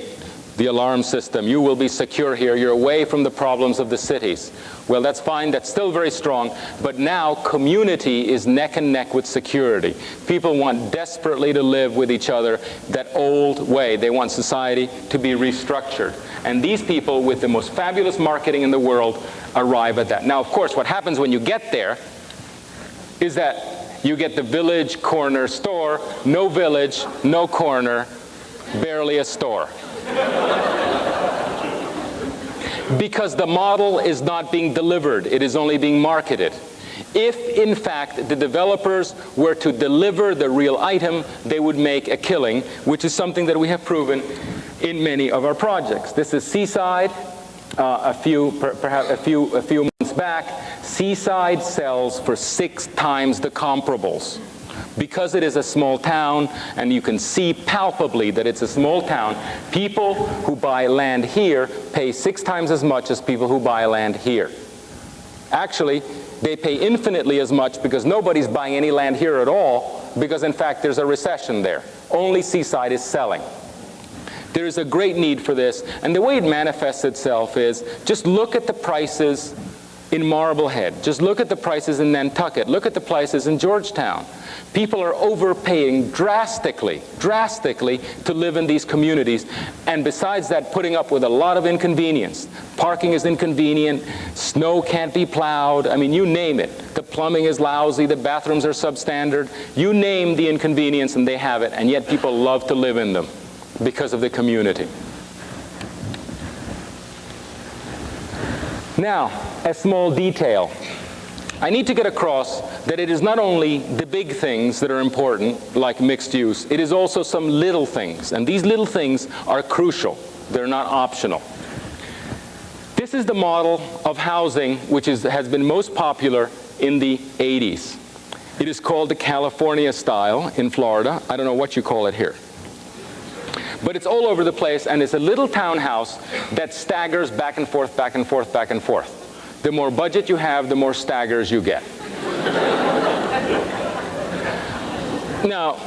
the alarm system. You will be secure here. You're away from the problems of the cities. Well, that's fine. That's still very strong. But now community is neck and neck with security. People want desperately to live with each other that old way. They want society to be restructured. And these people with the most fabulous marketing in the world arrive at that. Now, of course, what happens when you get there is that you get the village corner store, no village, no corner, barely a store. Because the model is not being delivered, it is only being marketed. If, in fact, the developers were to deliver the real item, they would make a killing, which is something that we have proven in many of our projects. This is Seaside, perhaps a few months back. Seaside sells for 6 times the comparables. Because it is a small town, and you can see palpably that it's a small town, people who buy land here pay 6 times as much as people who buy land here. Actually, they pay infinitely as much because nobody's buying any land here at all, because in fact there's a recession there. Only Seaside is selling. There is a great need for this, and the way it manifests itself is just look at the prices in Marblehead. Just look at the prices in Nantucket. Look at the prices in Georgetown. People are overpaying drastically to live in these communities, and besides that, putting up with a lot of inconvenience. Parking is inconvenient, snow can't be plowed, I mean, you name it. The plumbing is lousy, the bathrooms are substandard. You name the inconvenience and they have it, and yet people love to live in them because of the community. Now, a small detail. I need to get across that it is not only the big things that are important, like mixed use, it is also some little things, and these little things are crucial. They're not optional. This is the model of housing which has been most popular in the 80s. It is called the California style in Florida. I don't know what you call it here. But it's all over the place, and it's a little townhouse that staggers back and forth, back and forth, back and forth. The more budget you have, the more staggers you get. Now,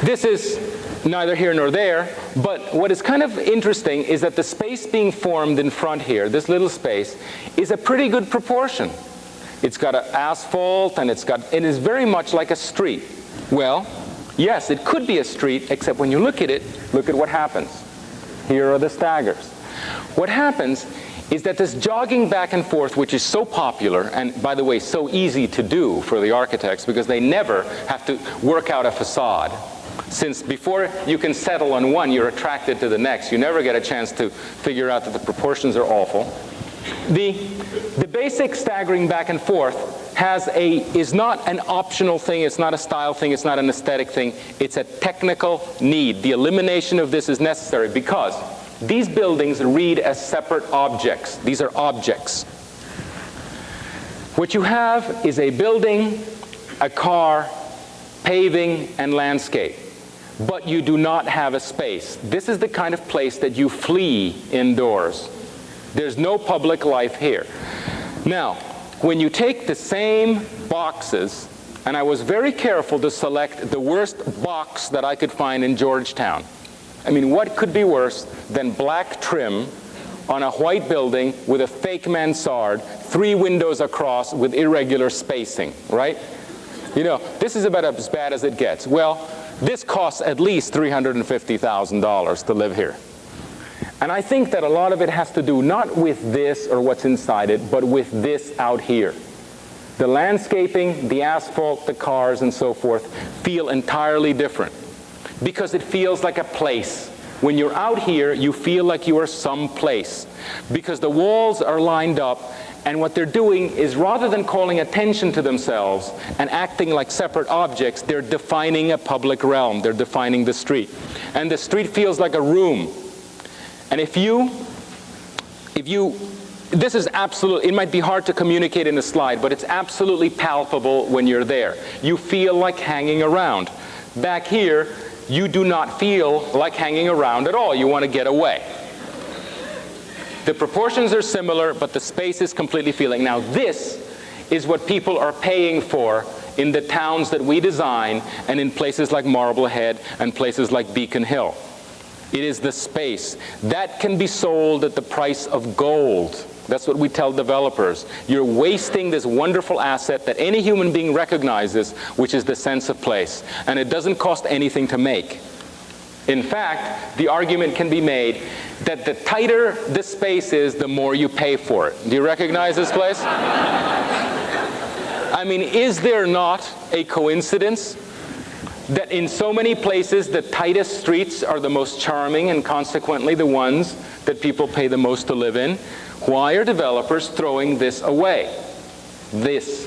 this is neither here nor there, but what is kind of interesting is that the space being formed in front here, this little space, is a pretty good proportion. It's got an asphalt, and it is very much like a street. Well, yes, it could be a street, except when you look at it, look at what happens. Here are the staggers. What happens is that this jogging back and forth, which is so popular, and by the way, so easy to do for the architects because they never have to work out a facade. Since before you can settle on one, you're attracted to the next. You never get a chance to figure out that the proportions are awful. The basic staggering back and forth is not an optional thing, it's not a style thing, it's not an aesthetic thing, it's a technical need. The elimination of this is necessary because these buildings read as separate objects. These are objects. What you have is a building, a car, paving, and landscape. But you do not have a space. This is the kind of place that you flee indoors. There's no public life here. Now, when you take the same boxes, and I was very careful to select the worst box that I could find in Georgetown. I mean, what could be worse than black trim on a white building with a fake mansard, 3 windows across with irregular spacing, right? You know, this is about as bad as it gets. Well, this costs at least $350,000 to live here. And I think that a lot of it has to do not with this or what's inside it, but with this out here. The landscaping, the asphalt, the cars, and so forth feel entirely different because it feels like a place When you're out here, you feel like you are someplace because the walls are lined up, and what they're doing is, rather than calling attention to themselves and acting like separate objects, they're defining a public realm. They're defining the street. And the street feels like a room. And if you, this is absolutely, it might be hard to communicate in a slide, but it's absolutely palpable when you're there. You feel like hanging around. Back here, you do not feel like hanging around at all. You want to get away. The proportions are similar, but the space is completely feeling. Now, this is what people are paying for in the towns that we design and in places like Marblehead and places like Beacon Hill. It is the space. That can be sold at the price of gold. That's what we tell developers. You're wasting this wonderful asset that any human being recognizes, which is the sense of place. And it doesn't cost anything to make. In fact, the argument can be made that the tighter the space is, the more you pay for it. Do you recognize this place? I mean, is there not a coincidence that in so many places the tightest streets are the most charming and consequently the ones that people pay the most to live in? Why are developers throwing this away? This,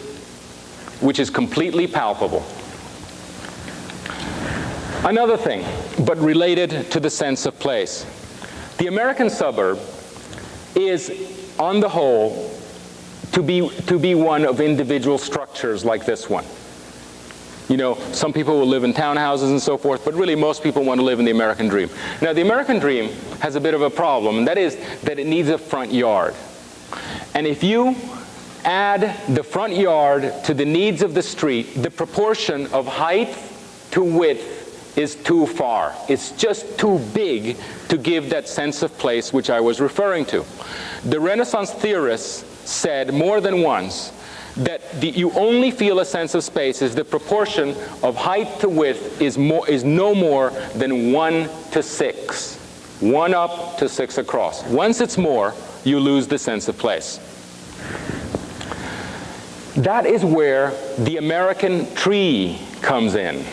which is completely palpable. Another thing, but related to the sense of place. The American suburb is, on the whole, to be one of individual structures like this one. You know, some people will live in townhouses and so forth, but really most people want to live in the American dream. Now, the American dream has a bit of a problem, and that is that it needs a front yard. And if you add the front yard to the needs of the street, the proportion of height to width is too far. It's just too big to give that sense of place which I was referring to. The Renaissance theorists said more than once that you only feel a sense of space is the proportion of height to width is no more than 1 to 6. 1 up to 6 across. Once it's more, you lose the sense of place. That is where the American tree comes in.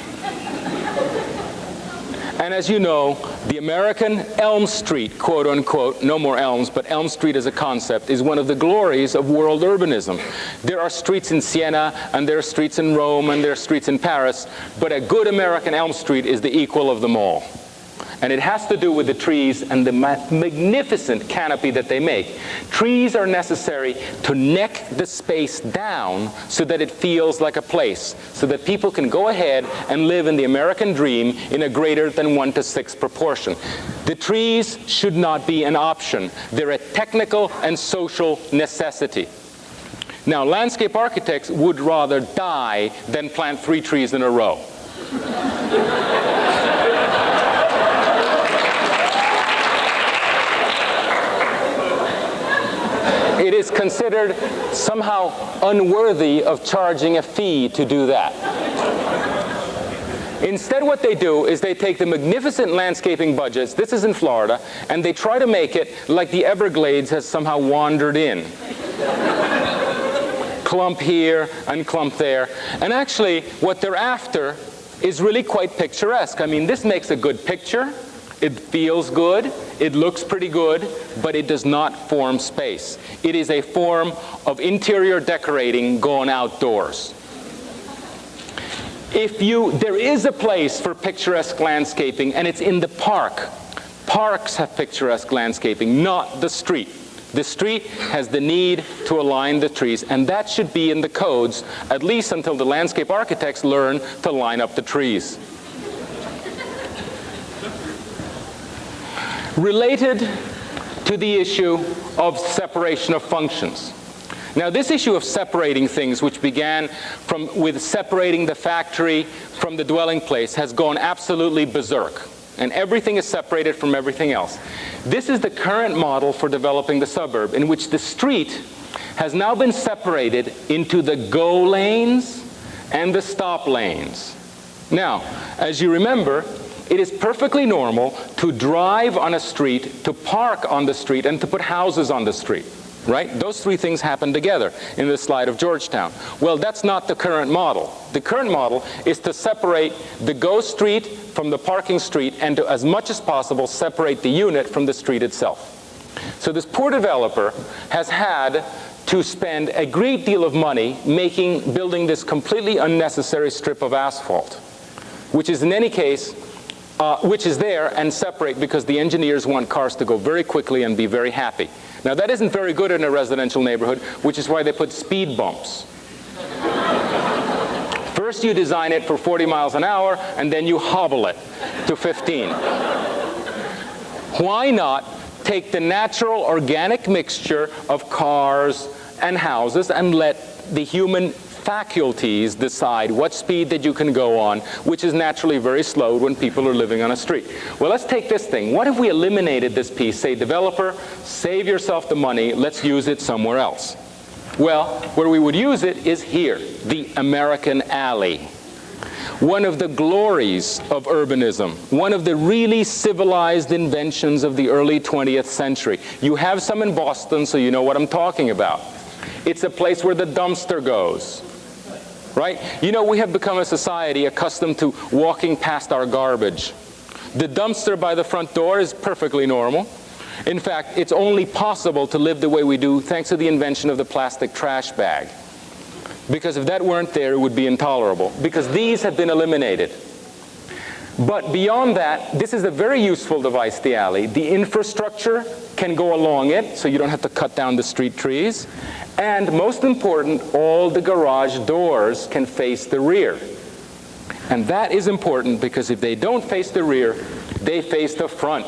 And as you know, the American Elm Street, quote unquote, no more elms, but Elm Street as a concept, is one of the glories of world urbanism. There are streets in Siena, and there are streets in Rome, and there are streets in Paris, but a good American Elm Street is the equal of them all. And it has to do with the trees and the magnificent canopy that they make. Trees are necessary to neck the space down so that it feels like a place, so that people can go ahead and live in the American dream in a greater than 1 to 6 proportion. The trees should not be an option. They're a technical and social necessity. Now, landscape architects would rather die than plant 3 trees in a row. It is considered somehow unworthy of charging a fee to do that. Instead, what they do is they take the magnificent landscaping budgets, this is in Florida, and they try to make it like the Everglades has somehow wandered in. Clump here and clump there. And actually, what they're after is really quite picturesque. I mean, this makes a good picture. It feels good, it looks pretty good, but it does not form space. It is a form of interior decorating gone outdoors. There is a place for picturesque landscaping, and it's in the park. Parks have picturesque landscaping, not the street. The street has the need to align the trees, and that should be in the codes, at least until the landscape architects learn to line up the trees. Related to the issue of separation of functions. Now, this issue of separating things, which began with separating the factory from the dwelling place, has gone absolutely berserk. And everything is separated from everything else. This is the current model for developing the suburb, in which the street has now been separated into the go lanes and the stop lanes. Now, as you remember, it is perfectly normal to drive on a street, to park on the street, and to put houses on the street. right? Those three things happen together in the slide of Georgetown. Well, that's not the current model. The current model is to separate the GO street from the parking street and to, as much as possible, separate the unit from the street itself. So this poor developer has had to spend a great deal of money building this completely unnecessary strip of asphalt, which is in any case, which is there and separate because the engineers want cars to go very quickly and be very happy. Now that isn't very good in a residential neighborhood, which is why they put speed bumps. First you design it for 40 miles an hour, and then you hobble it to 15. Why not take the natural organic mixture of cars and houses and let the human faculties decide what speed that you can go on, which is naturally very slow when people are living on a street. Well, let's take this thing. What if we eliminated this piece? Say, developer, save yourself the money, let's use it somewhere else. Well, where we would use it is here, the American alley. One of the glories of urbanism, one of the really civilized inventions of the early 20th century. You have some in Boston, so you know what I'm talking about. It's a place where the dumpster goes, right? You know, we have become a society accustomed to walking past our garbage. The dumpster by the front door is perfectly normal. In fact, it's only possible to live the way we do thanks to the invention of the plastic trash bag. Because if that weren't there, it would be intolerable, because these have been eliminated. But beyond that, this is a very useful device, the alley. The infrastructure can go along it, so you don't have to cut down the street trees. And most important, all the garage doors can face the rear. And that is important because if they don't face the rear, they face the front.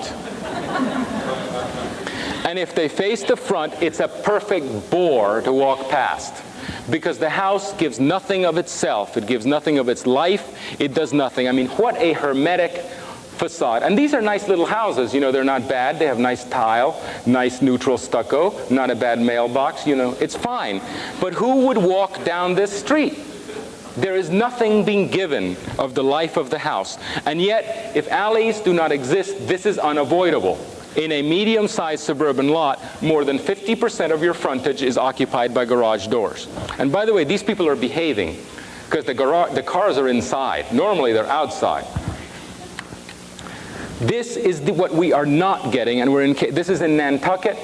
And if they face the front, it's a perfect bore to walk past. Because the house gives nothing of itself. It gives nothing of its life. It does nothing. I mean, what a hermetic facade. And these are nice little houses. You know, they're not bad. They have nice tile, nice neutral stucco, not a bad mailbox. You know, it's fine. But who would walk down this street? There is nothing being given of the life of the house. And yet, if alleys do not exist, this is unavoidable. In a medium-sized suburban lot, more than 50% of your frontage is occupied by garage doors. And by the way, these people are behaving because the cars are inside. Normally, they're outside. This is what we are not getting, and this is in Nantucket,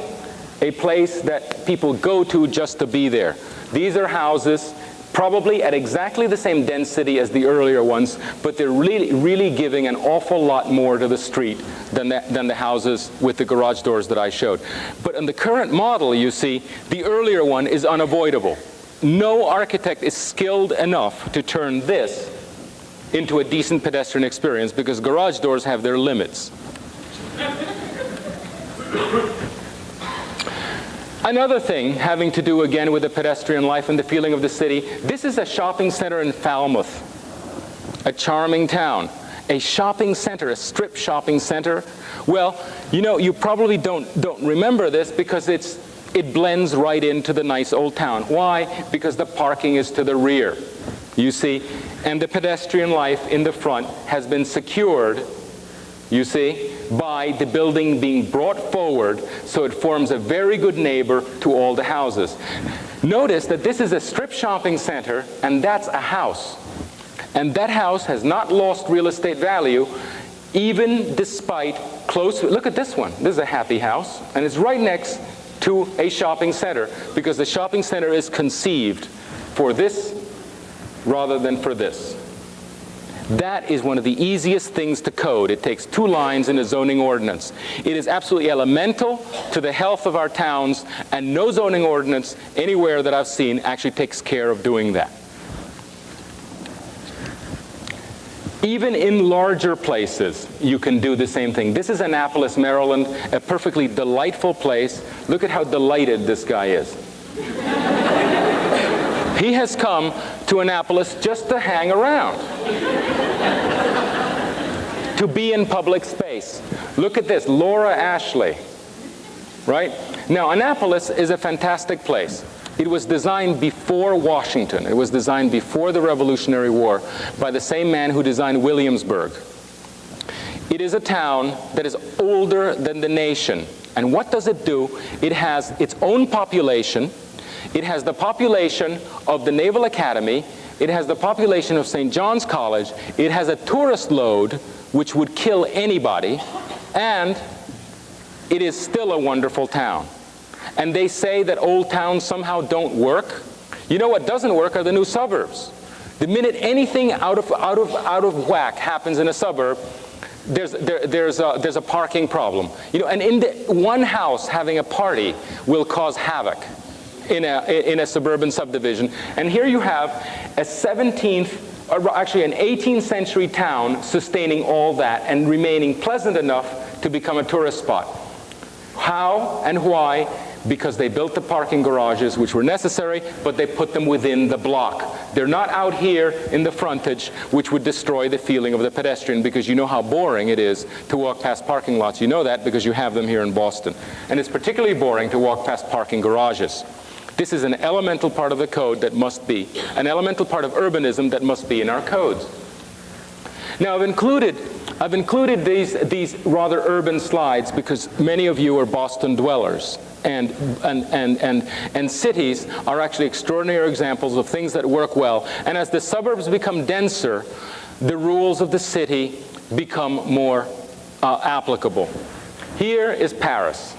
a place that people go to just to be there. These are houses probably at exactly the same density as the earlier ones, but they're really giving an awful lot more to the street than the houses with the garage doors that I showed. But in the current model, you see, the earlier one is unavoidable. No architect is skilled enough to turn this into a decent pedestrian experience because garage doors have their limits. Another thing having to do again with the pedestrian life and the feeling of the city, this is a shopping center in Falmouth, a charming town. A shopping center, a strip shopping center. Well, you know, you probably don't remember this because it blends right into the nice old town. Why? Because the parking is to the rear, you see, and the pedestrian life in the front has been secured, you see, by the building being brought forward, so it forms a very good neighbor to all the houses. Notice that this is a strip shopping center, and that's a house. And that house has not lost real estate value, even despite look at this one. This is a happy house, and it's right next to a shopping center, because the shopping center is conceived for this rather than for this. That is one of the easiest things to code. It takes 2 lines in a zoning ordinance. It is absolutely elemental to the health of our towns, and no zoning ordinance anywhere that I've seen actually takes care of doing that. Even in larger places, you can do the same thing. This is Annapolis, Maryland, a perfectly delightful place. Look at how delighted this guy is. He has come to Annapolis just to hang around, to be in public space. Look at this, Laura Ashley, right? Now, Annapolis is a fantastic place. It was designed before Washington. It was designed before the Revolutionary War by the same man who designed Williamsburg. It is a town that is older than the nation. And what does it do? It has its own population. It has the population of the Naval Academy. It has the population of St. John's College. It has a tourist load which would kill anybody. And it is still a wonderful town. And they say that old towns somehow don't work. You know what doesn't work are the new suburbs. The minute anything out of whack happens in a suburb, there's a parking problem. You know, and one house having a party will cause havoc in a suburban subdivision. And here you have a 17th, or actually an 18th century town sustaining all that and remaining pleasant enough to become a tourist spot. How and why? Because they built the parking garages, which were necessary, but they put them within the block. They're not out here in the frontage, which would destroy the feeling of the pedestrian, because you know how boring it is to walk past parking lots. You know that because you have them here in Boston. And it's particularly boring to walk past parking garages. This is an elemental part of the code that must be, an elemental part of urbanism that must be in our codes. Now, I've included these rather urban slides because many of you are Boston dwellers. And cities are actually extraordinary examples of things that work well. And as the suburbs become denser, the rules of the city become more applicable. Here is Paris.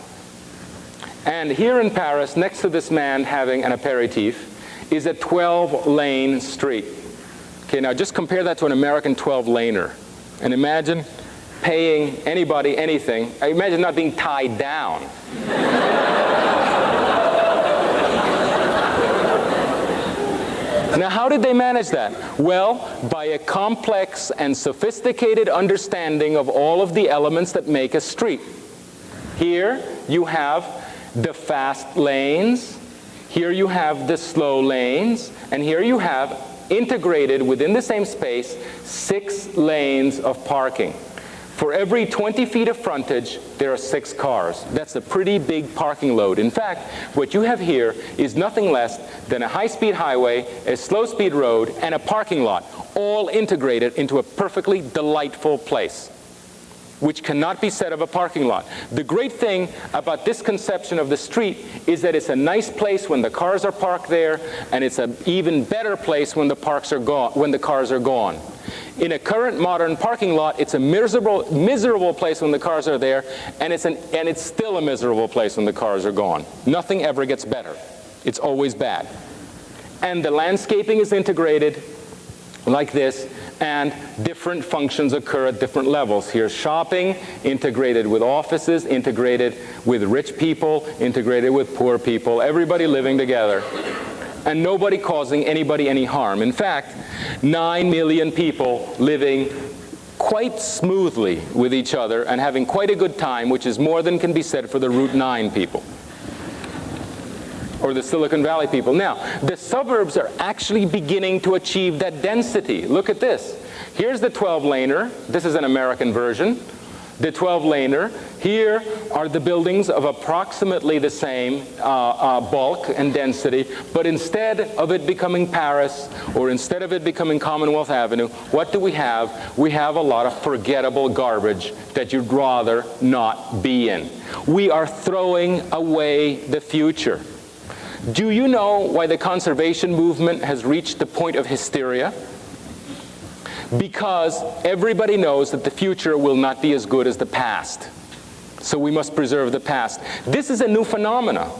And here in Paris, next to this man having an aperitif, is a 12-lane street. Okay, now just compare that to an American 12-laner. And imagine paying anybody anything. Imagine not being tied down. Now, how did they manage that? Well, by a complex and sophisticated understanding of all of the elements that make a street. Here you have the fast lanes, here you have the slow lanes, and here you have, integrated within the same space, 6 lanes of parking. For every 20 feet of frontage, there are 6 cars. That's a pretty big parking load. In fact, what you have here is nothing less than a high-speed highway, a slow-speed road, and a parking lot, all integrated into a perfectly delightful place, which cannot be said of a parking lot. The great thing about this conception of the street is that it's a nice place when the cars are parked there, and it's an even better place when the cars are gone. In a current modern parking lot, it's a miserable place when the cars are there, and it's still a miserable place when the cars are gone. Nothing ever gets better. It's always bad. And the landscaping is integrated like this, and different functions occur at different levels. Here's shopping, integrated with offices, integrated with rich people, integrated with poor people, everybody living together, and nobody causing anybody any harm. In fact, 9 million people living quite smoothly with each other and having quite a good time, which is more than can be said for the Route 9 people or the Silicon Valley people. Now, the suburbs are actually beginning to achieve that density. Look at this. Here's the 12-laner. This is an American version. The 12-laner. Here are the buildings of approximately the same bulk and density, but instead of it becoming Paris, or instead of it becoming Commonwealth Avenue, what do we have? We have a lot of forgettable garbage that you'd rather not be in. We are throwing away the future. Do you know why the conservation movement has reached the point of hysteria? Because everybody knows that the future will not be as good as the past. So we must preserve the past. This is a new phenomenon.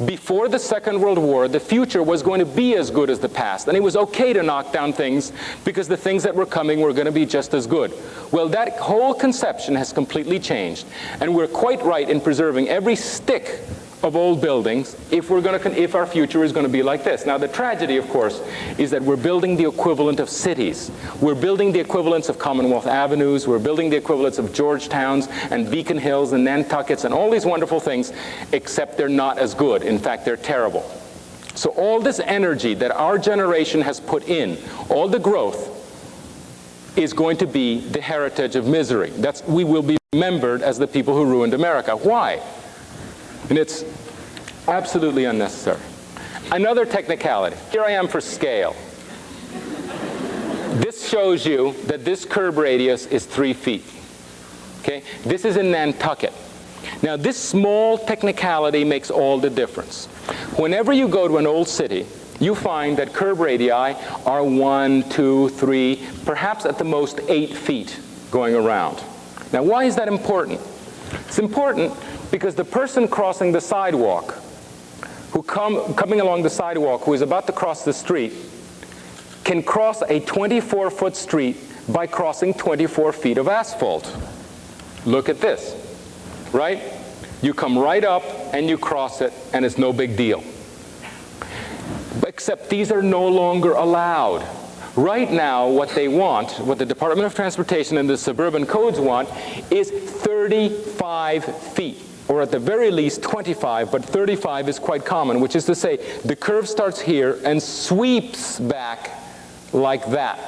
Before the Second World War, the future was going to be as good as the past. And it was okay to knock down things because the things that were coming were going to be just as good. Well, that whole conception has completely changed. And we're quite right in preserving every stick of old buildings if our future is going to be like this. Now, the tragedy, of course, is that we're building the equivalent of cities. We're building the equivalents of Commonwealth Avenues. We're building the equivalents of Georgetowns and Beacon Hills and Nantuckets and all these wonderful things, except they're not as good. In fact, they're terrible. So all this energy that our generation has put in, all the growth, is going to be the heritage of misery. We will be remembered as the people who ruined America. Why? And it's absolutely unnecessary. Another technicality. Here I am for scale. This shows you that this curb radius is 3 feet. Okay? This is in Nantucket. Now, this small technicality makes all the difference. Whenever you go to an old city, you find that curb radii are 1, 2, 3, perhaps at the most 8 feet going around. Now, why is that important? It's important because the person crossing the sidewalk, coming along the sidewalk, who is about to cross the street, can cross a 24-foot street by crossing 24 feet of asphalt. Look at this, right? You come right up and you cross it, and it's no big deal. Except these are no longer allowed. Right now, what they want, what the Department of Transportation and the suburban codes want, is 35 feet, or at the very least 25, but 35 is quite common, which is to say the curve starts here and sweeps back like that.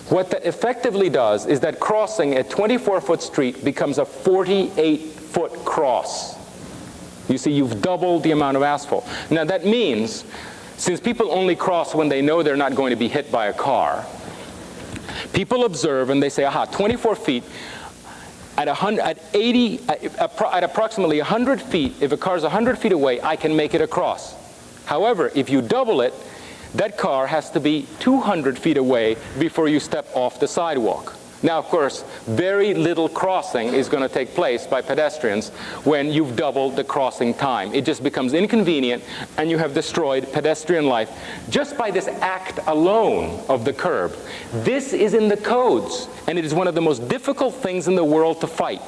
What that effectively does is that crossing a 24-foot street becomes a 48-foot cross. You see, you've doubled the amount of asphalt. Now that means, since people only cross when they know they're not going to be hit by a car, people observe and they say, aha, 24 feet, at approximately 100 feet, if a car's 100 feet away, I can make it across. However, if you double it, that car has to be 200 feet away before you step off the sidewalk. Now, of course, very little crossing is going to take place by pedestrians when you've doubled the crossing time. It just becomes inconvenient, and you have destroyed pedestrian life just by this act alone of the curb. This is in the codes, and it is one of the most difficult things in the world to fight.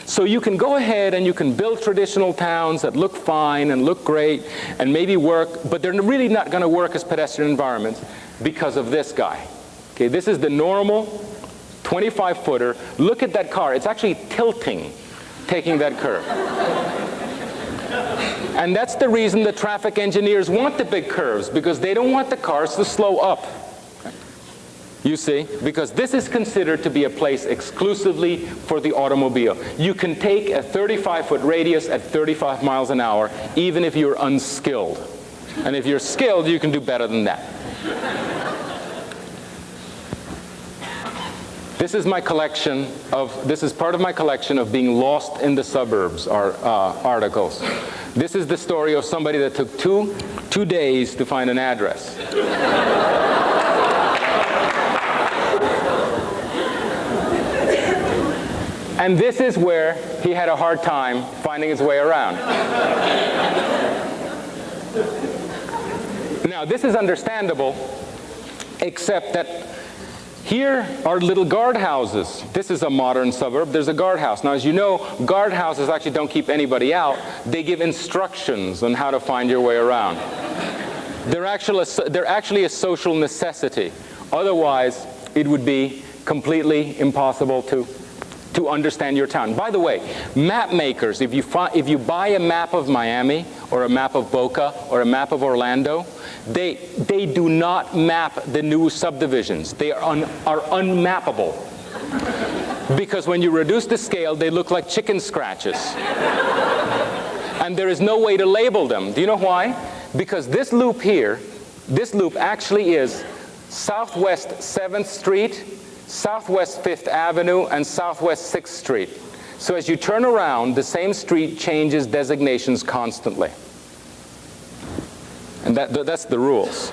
So you can go ahead and you can build traditional towns that look fine and look great and maybe work, but they're really not going to work as pedestrian environments because of this guy. Okay, this is the normal 25-footer. Look at that car. It's actually tilting, taking that curve. And that's the reason the traffic engineers want the big curves, because they don't want the cars to slow up. You see, because this is considered to be a place exclusively for the automobile. You can take a 35-foot radius at 35 miles an hour, even if you're unskilled. And if you're skilled, you can do better than that. This is my collection of, this is part of my collection of being lost in the suburbs articles. This is the story of somebody that took two days to find an address. And this is where he had a hard time finding his way around. Now, this is understandable, except that here are little guardhouses. This is a modern suburb. There's a guardhouse. Now, as you know, guardhouses actually don't keep anybody out. They give instructions on how to find your way around. They're actually a social necessity. Otherwise, it would be completely impossible to understand your town. By the way, map makers, if you buy a map of Miami or a map of Boca or a map of Orlando, they do not map the new subdivisions. They are unmappable. Because when you reduce the scale, they look like chicken scratches. And there is no way to label them. Do you know why? Because this loop here, this loop actually is Southwest 7th Street, Southwest 5th Avenue, and Southwest 6th Street. So as you turn around, the same street changes designations constantly. And that's the rules.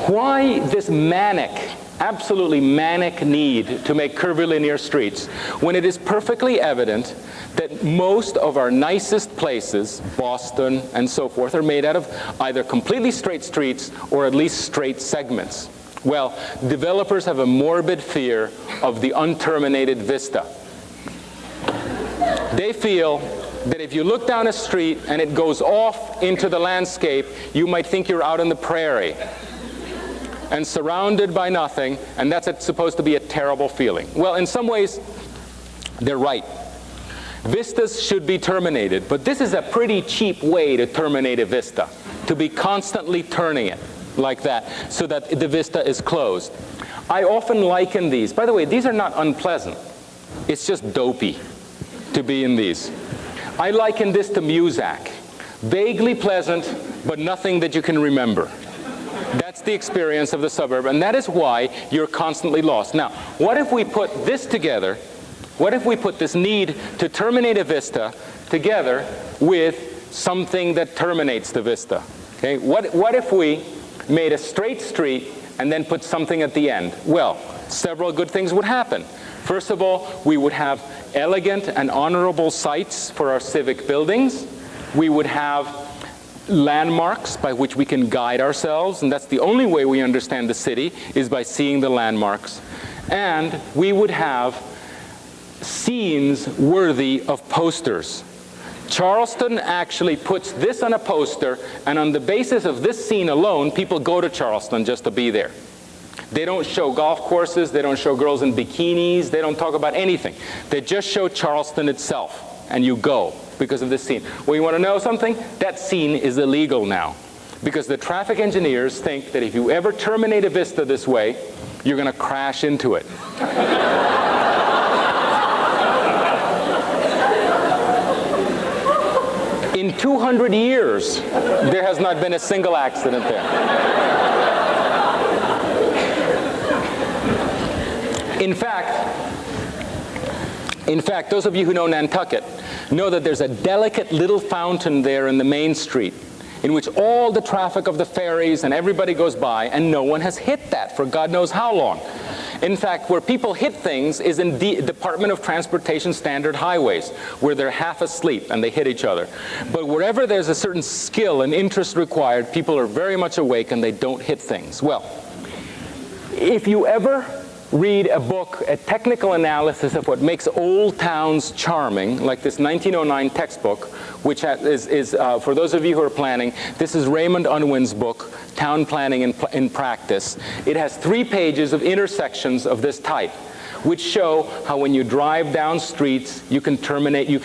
Why this manic, absolutely manic need to make curvilinear streets when it is perfectly evident that most of our nicest places, Boston and so forth, are made out of either completely straight streets or at least straight segments? Well, developers have a morbid fear of the unterminated vista. They feel that if you look down a street and it goes off into the landscape, you might think you're out on the prairie and surrounded by nothing, and that's supposed to be a terrible feeling. Well, in some ways, they're right. Vistas should be terminated, but this is a pretty cheap way to terminate a vista, to be constantly turning it like that, so that the vista is closed. I often liken these. By the way, these are not unpleasant. It's just dopey to be in these. I liken this to Muzak. Vaguely pleasant, but nothing that you can remember. That's the experience of the suburb, and that is why you're constantly lost. Now, what if we put this together What if we put this need to terminate a vista together with something that terminates the vista? Okay? What if we made a straight street and then put something at the end? Well, several good things would happen. First of all, we would have elegant and honorable sites for our civic buildings. We would have landmarks by which we can guide ourselves, and that's the only way we understand the city, is by seeing the landmarks. And we would have scenes worthy of posters. Charleston actually puts this on a poster, and on the basis of this scene alone, people go to Charleston just to be there. They don't show golf courses, they don't show girls in bikinis, they don't talk about anything. They just show Charleston itself, and you go because of this scene. Well, you want to know something? That scene is illegal now, because the traffic engineers think that if you ever terminate a vista this way, you're going to crash into it. In 200 years, there has not been a single accident there. In fact, those of you who know Nantucket know that there's a delicate little fountain there in the main street in which all the traffic of the ferries and everybody goes by, and no one has hit that for God knows how long. In fact, where people hit things is in the Department of Transportation standard highways, where they're half asleep and they hit each other. But wherever there's a certain skill and interest required, people are very much awake and they don't hit things. Well, if you ever read a book, a technical analysis of what makes old towns charming, like this 1909 textbook, which is for those of you who are planning, this is Raymond Unwin's book, Town Planning in Practice. It has 3 pages of intersections of this type, which show how when you drive down streets, you can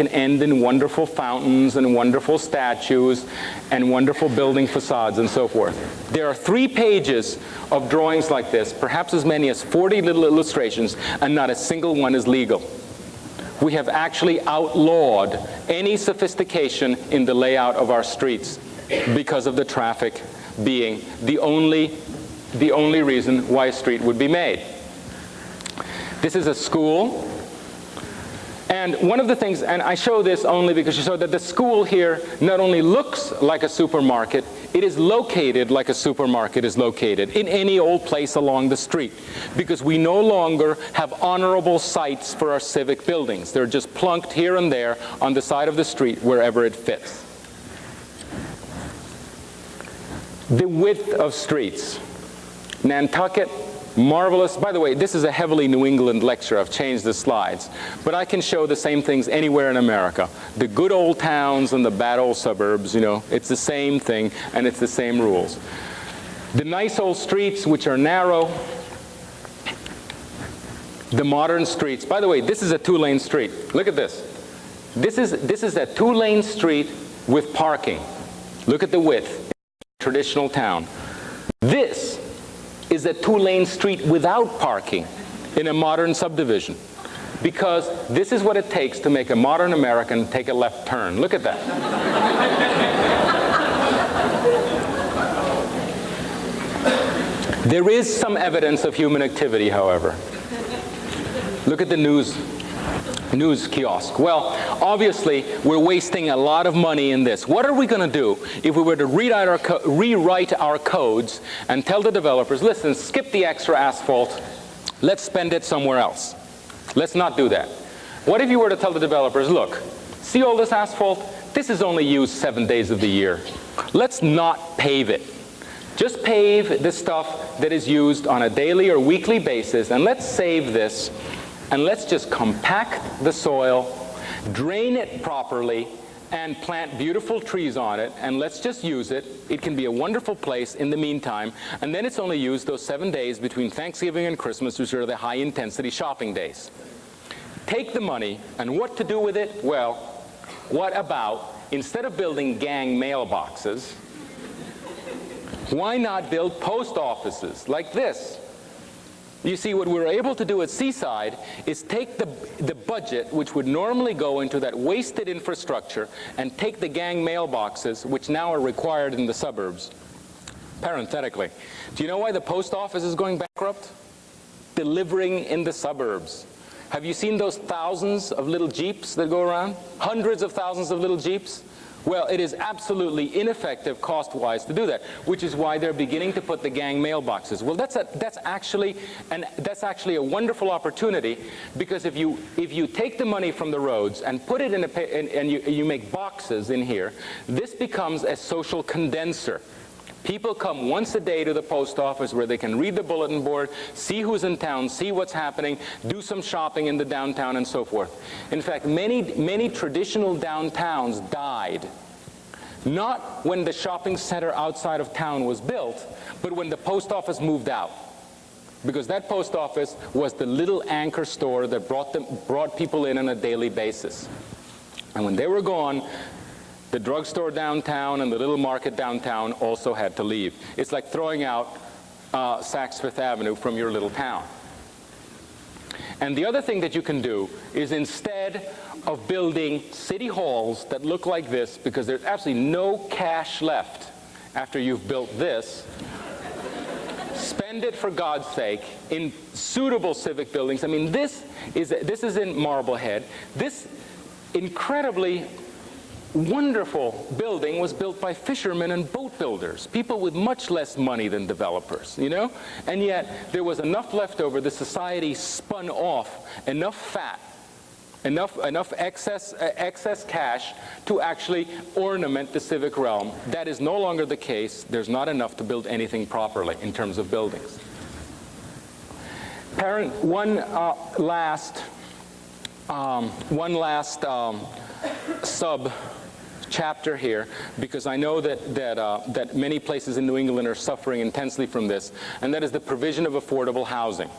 end in wonderful fountains and wonderful statues and wonderful building facades and so forth. There are 3 pages of drawings like this, perhaps as many as 40 little illustrations, and not a single one is legal. We have actually outlawed any sophistication in the layout of our streets because of the traffic being the only reason why a street would be made. This is a school, and one of the things, and I show this only because you saw that the school here not only looks like a supermarket, it is located like a supermarket is located in any old place along the street, because we no longer have honorable sites for our civic buildings. They're just plunked here and there on the side of the street wherever it fits. The width of streets. Nantucket, marvelous. By the way, this is a heavily New England lecture. I've changed the slides. But I can show the same things anywhere in America. The good old towns and the bad old suburbs, you know, it's the same thing and it's the same rules. The nice old streets, which are narrow. The modern streets. By the way, this is a 2-lane street. Look at this. This is a 2-lane street with parking. Look at the width. Traditional town. This is a 2-lane street without parking in a modern subdivision, because this is what it takes to make a modern American take a left turn. Look at that. There is some evidence of human activity, however. Look at the news kiosk. Well, obviously, we're wasting a lot of money in this. What are we going to do if we were to rewrite our codes and tell the developers, listen, skip the extra asphalt, let's spend it somewhere else. Let's not do that. What if you were to tell the developers, look, see all this asphalt? This is only used 7 days of the year. Let's not pave it. Just pave the stuff that is used on a daily or weekly basis, and let's save this. And let's just compact the soil, drain it properly, and plant beautiful trees on it, and let's just use it. It can be a wonderful place in the meantime, and then it's only used those 7 days between Thanksgiving and Christmas, which are the high-intensity shopping days. Take the money, and what to do with it? Well, what about, instead of building gang mailboxes, why not build post offices like this? You see, what we're able to do at Seaside is take the budget, which would normally go into that wasted infrastructure, and take the gang mailboxes, which now are required in the suburbs. Parenthetically, do you know why the post office is going bankrupt? Delivering in the suburbs. Have you seen those thousands of little Jeeps that go around? Hundreds of thousands of little Jeeps? Well, it is absolutely ineffective cost-wise to do that, which is why they're beginning to put the gang mailboxes. Well, that's actually a wonderful opportunity, because if you take the money from the roads and put it in and you make boxes in here, this becomes a social condenser. People come once a day to the post office where they can read the bulletin board, see who's in town, see what's happening, do some shopping in the downtown, and so forth. In fact, many traditional downtowns died, not when the shopping center outside of town was built, but when the post office moved out. Because that post office was the little anchor store that brought people in on a daily basis. And when they were gone, the drugstore downtown and the little market downtown also had to leave. It's like throwing out Saks Fifth Avenue from your little town. And the other thing that you can do is, instead of building city halls that look like this, because there's absolutely no cash left after you've built this, spend it, for God's sake, in suitable civic buildings. I mean, this is in Marblehead. This incredibly wonderful building was built by fishermen and boat builders, people with much less money than developers, you know? And yet there was enough left over. The society spun off enough fat, enough excess cash to actually ornament the civic realm. That is no longer the case. There's not enough to build anything properly in terms of buildings. One last sub chapter here, because I know that many places in New England are suffering intensely from this, and that is the provision of affordable housing.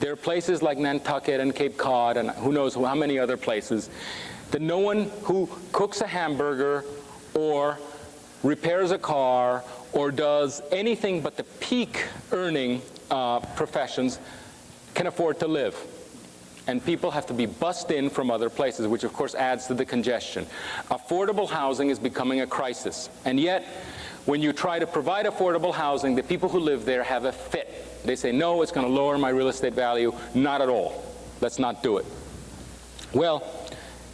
There are places like Nantucket and Cape Cod and who knows how many other places that no one who cooks a hamburger or repairs a car or does anything but the peak earning professions can afford to live. And people have to be bussed in from other places, which of course adds to the congestion. Affordable housing is becoming a crisis. And yet, when you try to provide affordable housing, the people who live there have a fit. They say, no, it's going to lower my real estate value. Not at all. Let's not do it. Well,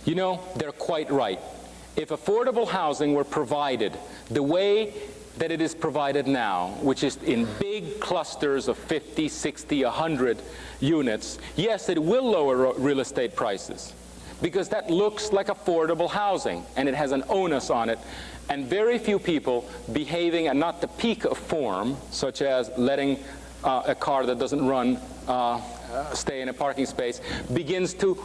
you know, they're quite right. If affordable housing were provided the way that it is provided now, which is in big clusters of 50, 60, 100 units, yes, it will lower real estate prices, because that looks like affordable housing, and it has an onus on it, and very few people behaving at not the peak of form, such as letting a car that doesn't run stay in a parking space, begins the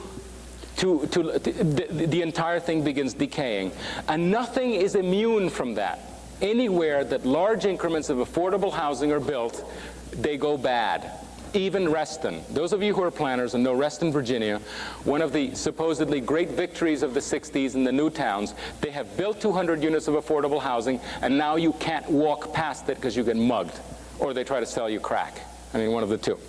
entire thing begins decaying. And nothing is immune from that. Anywhere that large increments of affordable housing are built, they go bad. Even Reston. Those of you who are planners and know Reston, Virginia, one of the supposedly great victories of the 60s in the new towns, they have built 200 units of affordable housing, and now you can't walk past it because you get mugged, or they try to sell you crack. I mean, one of the two.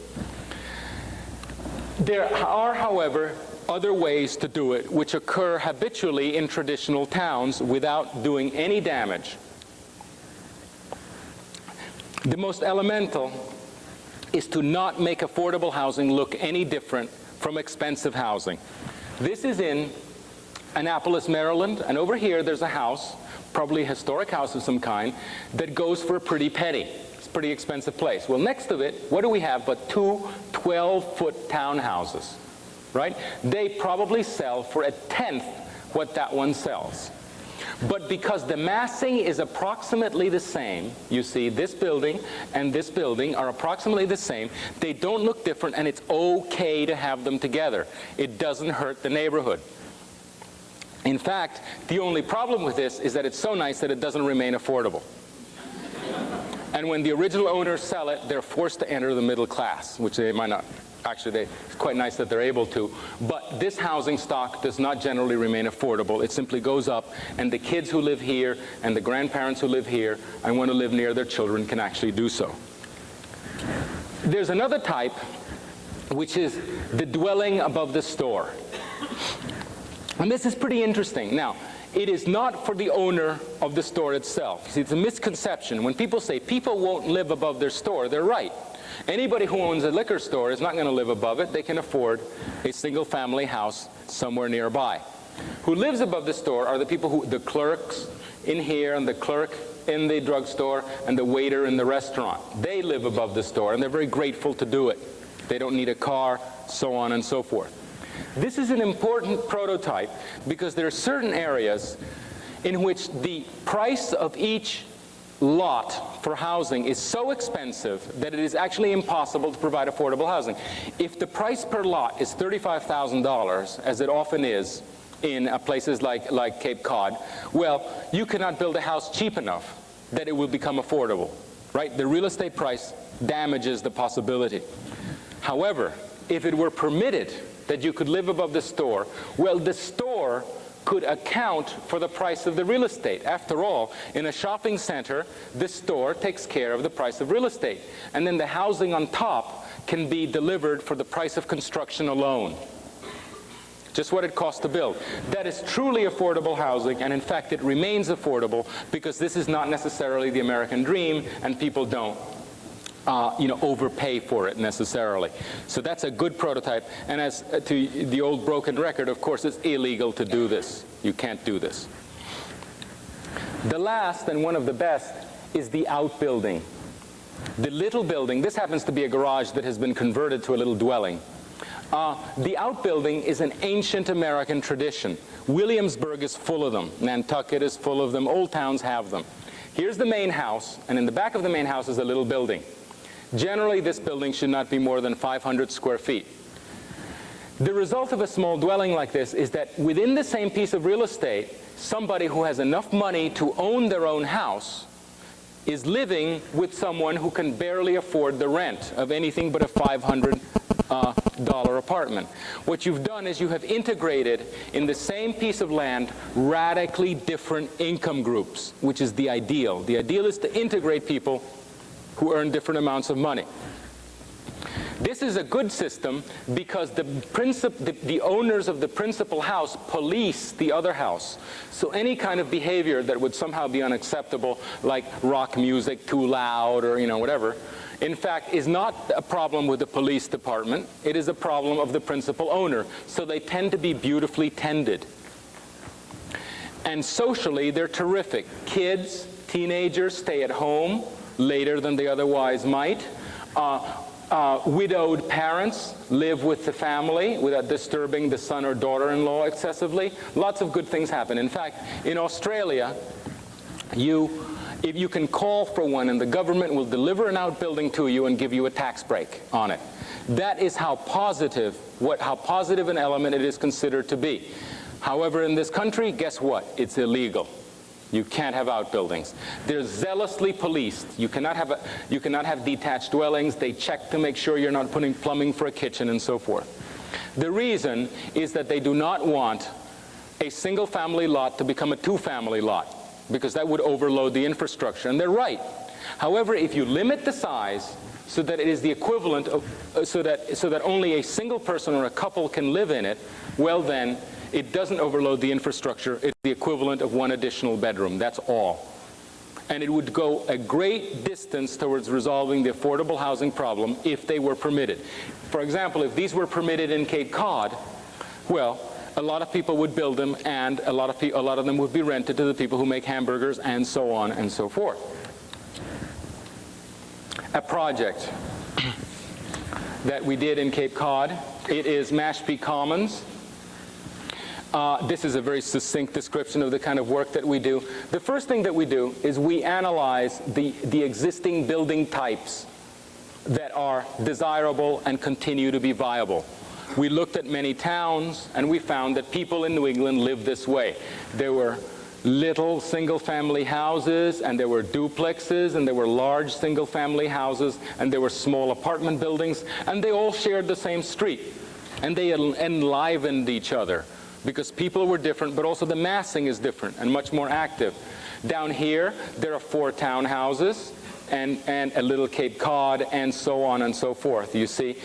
There are, however, other ways to do it which occur habitually in traditional towns without doing any damage. The most elemental is to not make affordable housing look any different from expensive housing. This is in Annapolis, Maryland, and over here there's a house, probably a historic house of some kind, that goes for a pretty penny. It's a pretty expensive place. Well, next to it, what do we have but two 12-foot townhouses, right? They probably sell for a tenth what that one sells. But because the massing is approximately the same, you see, this building and this building are approximately the same, they don't look different, and it's okay to have them together. It doesn't hurt the neighborhood. In fact, the only problem with this is that it's so nice that it doesn't remain affordable. And when the original owners sell it, they're forced to enter the middle class, which they might not. Actually, it's quite nice that they're able to. But this housing stock does not generally remain affordable. It simply goes up, and the kids who live here and the grandparents who live here and want to live near their children can actually do so. There's another type, which is the dwelling above the store. And this is pretty interesting. Now, it is not for the owner of the store itself. You see, it's a misconception. When people say people won't live above their store, they're right. Anybody who owns a liquor store is not going to live above it. They can afford a single-family house somewhere nearby. Who lives above the store are the people the clerks in here, and the clerk in the drugstore, and the waiter in the restaurant. They live above the store, and they're very grateful to do it. They don't need a car, so on and so forth. This is an important prototype because there are certain areas in which the price of each lot for housing is so expensive that it is actually impossible to provide affordable housing. If the price per lot is $35,000, as it often is in places like Cape Cod, well, you cannot build a house cheap enough that it will become affordable, right? The real estate price damages the possibility. However, if it were permitted that you could live above the store, well, the store could account for the price of the real estate. After all, in a shopping center, the store takes care of the price of real estate. And then the housing on top can be delivered for the price of construction alone. Just what it costs to build. That is truly affordable housing, and in fact it remains affordable because this is not necessarily the American dream, and people don't overpay for it necessarily. So that's a good prototype. And as to the old broken record, of course, it's illegal to do this. You can't do this. The last and one of the best is the outbuilding. The little building, this happens to be a garage that has been converted to a little dwelling. The outbuilding is an ancient American tradition. Williamsburg is full of them. Nantucket is full of them. Old towns have them. Here's the main house, and in the back of the main house is a little building. Generally, this building should not be more than 500 square feet. The result of a small dwelling like this is that within the same piece of real estate, somebody who has enough money to own their own house is living with someone who can barely afford the rent of anything but a $500 apartment. What you've done is you have integrated in the same piece of land radically different income groups, which is the ideal. The ideal is to integrate people who earn different amounts of money. This is a good system because the owners of the principal house police the other house. So any kind of behavior that would somehow be unacceptable, like rock music too loud or whatever, in fact, is not a problem with the police department. It is a problem of the principal owner. So they tend to be beautifully tended. And socially, they're terrific. Kids, teenagers stay at home later than they otherwise might. Widowed parents live with the family without disturbing the son or daughter-in-law excessively. Lots of good things happen. In fact, in Australia, if you can call for one, and the government will deliver an outbuilding to you and give you a tax break on it. That is how positive an element it is considered to be. However, in this country, guess what? It's illegal. You can't have outbuildings. They're zealously policed. You cannot have detached dwellings. They check to make sure you're not putting plumbing for a kitchen and so forth. The reason is that they do not want a single-family lot to become a two-family lot, because that would overload the infrastructure, and they're right. However, if you limit the size so that it is the equivalent of, so that only a single person or a couple can live in it, well then, it doesn't overload the infrastructure. It's the equivalent of one additional bedroom. That's all. And it would go a great distance towards resolving the affordable housing problem if they were permitted. For example, if these were permitted in Cape Cod, well, a lot of people would build them, and a lot of them would be rented to the people who make hamburgers, and so on and so forth. A project that we did in Cape Cod, it is Mashpee Commons. This is a very succinct description of the kind of work that we do. The first thing that we do is we analyze the existing building types that are desirable and continue to be viable. We looked at many towns, and we found that people in New England live this way. There were little single-family houses, and there were duplexes, and there were large single-family houses, and there were small apartment buildings, and they all shared the same street. And they enlivened each other, because people were different, but also the massing is different and much more active. Down here, there are 4 townhouses and a little Cape Cod, and so on and so forth. You see,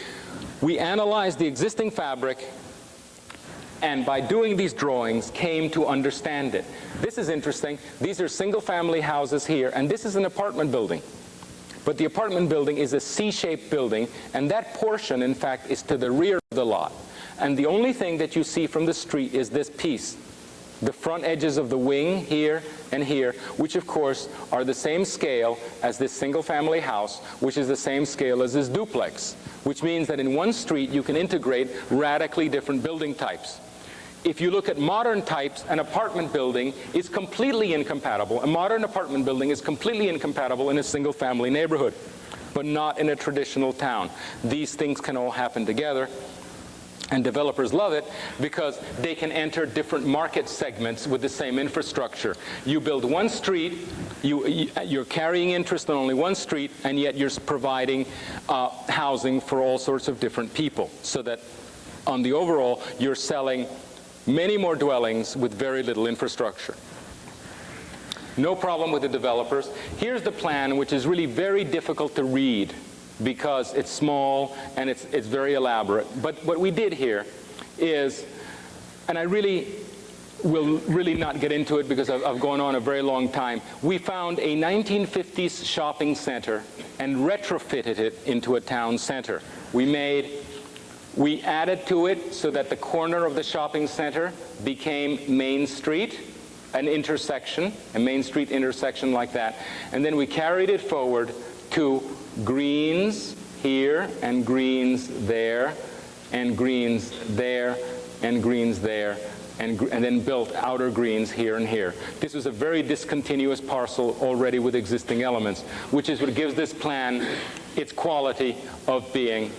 we analyzed the existing fabric, and by doing these drawings, came to understand it. This is interesting. These are single-family houses here, and this is an apartment building. But the apartment building is a C-shaped building, and that portion, in fact, is to the rear of the lot. And the only thing that you see from the street is this piece, the front edges of the wing here and here, which of course are the same scale as this single-family house, which is the same scale as this duplex, which means that in one street you can integrate radically different building types. If you look at modern types, an apartment building is completely incompatible. A modern apartment building is completely incompatible in a single-family neighborhood, but not in a traditional town. These things can all happen together, and developers love it because they can enter different market segments with the same infrastructure. You build one street, you're carrying interest on only one street, and yet you're providing housing for all sorts of different people, so that on the overall, you're selling many more dwellings with very little infrastructure. No problem with the developers. Here's the plan, which is really very difficult to read because it's small and it's very elaborate. But what we did here is, and I really will not get into it because I've gone on a very long time, we found a 1950s shopping center and retrofitted it into a town center. We added to it so that the corner of the shopping center became Main Street, an intersection, a Main Street intersection like that. And then we carried it forward to greens here, and greens there, and greens there, and greens there, and then built outer greens here and here. This was a very discontinuous parcel already with existing elements, which is what gives this plan its quality of being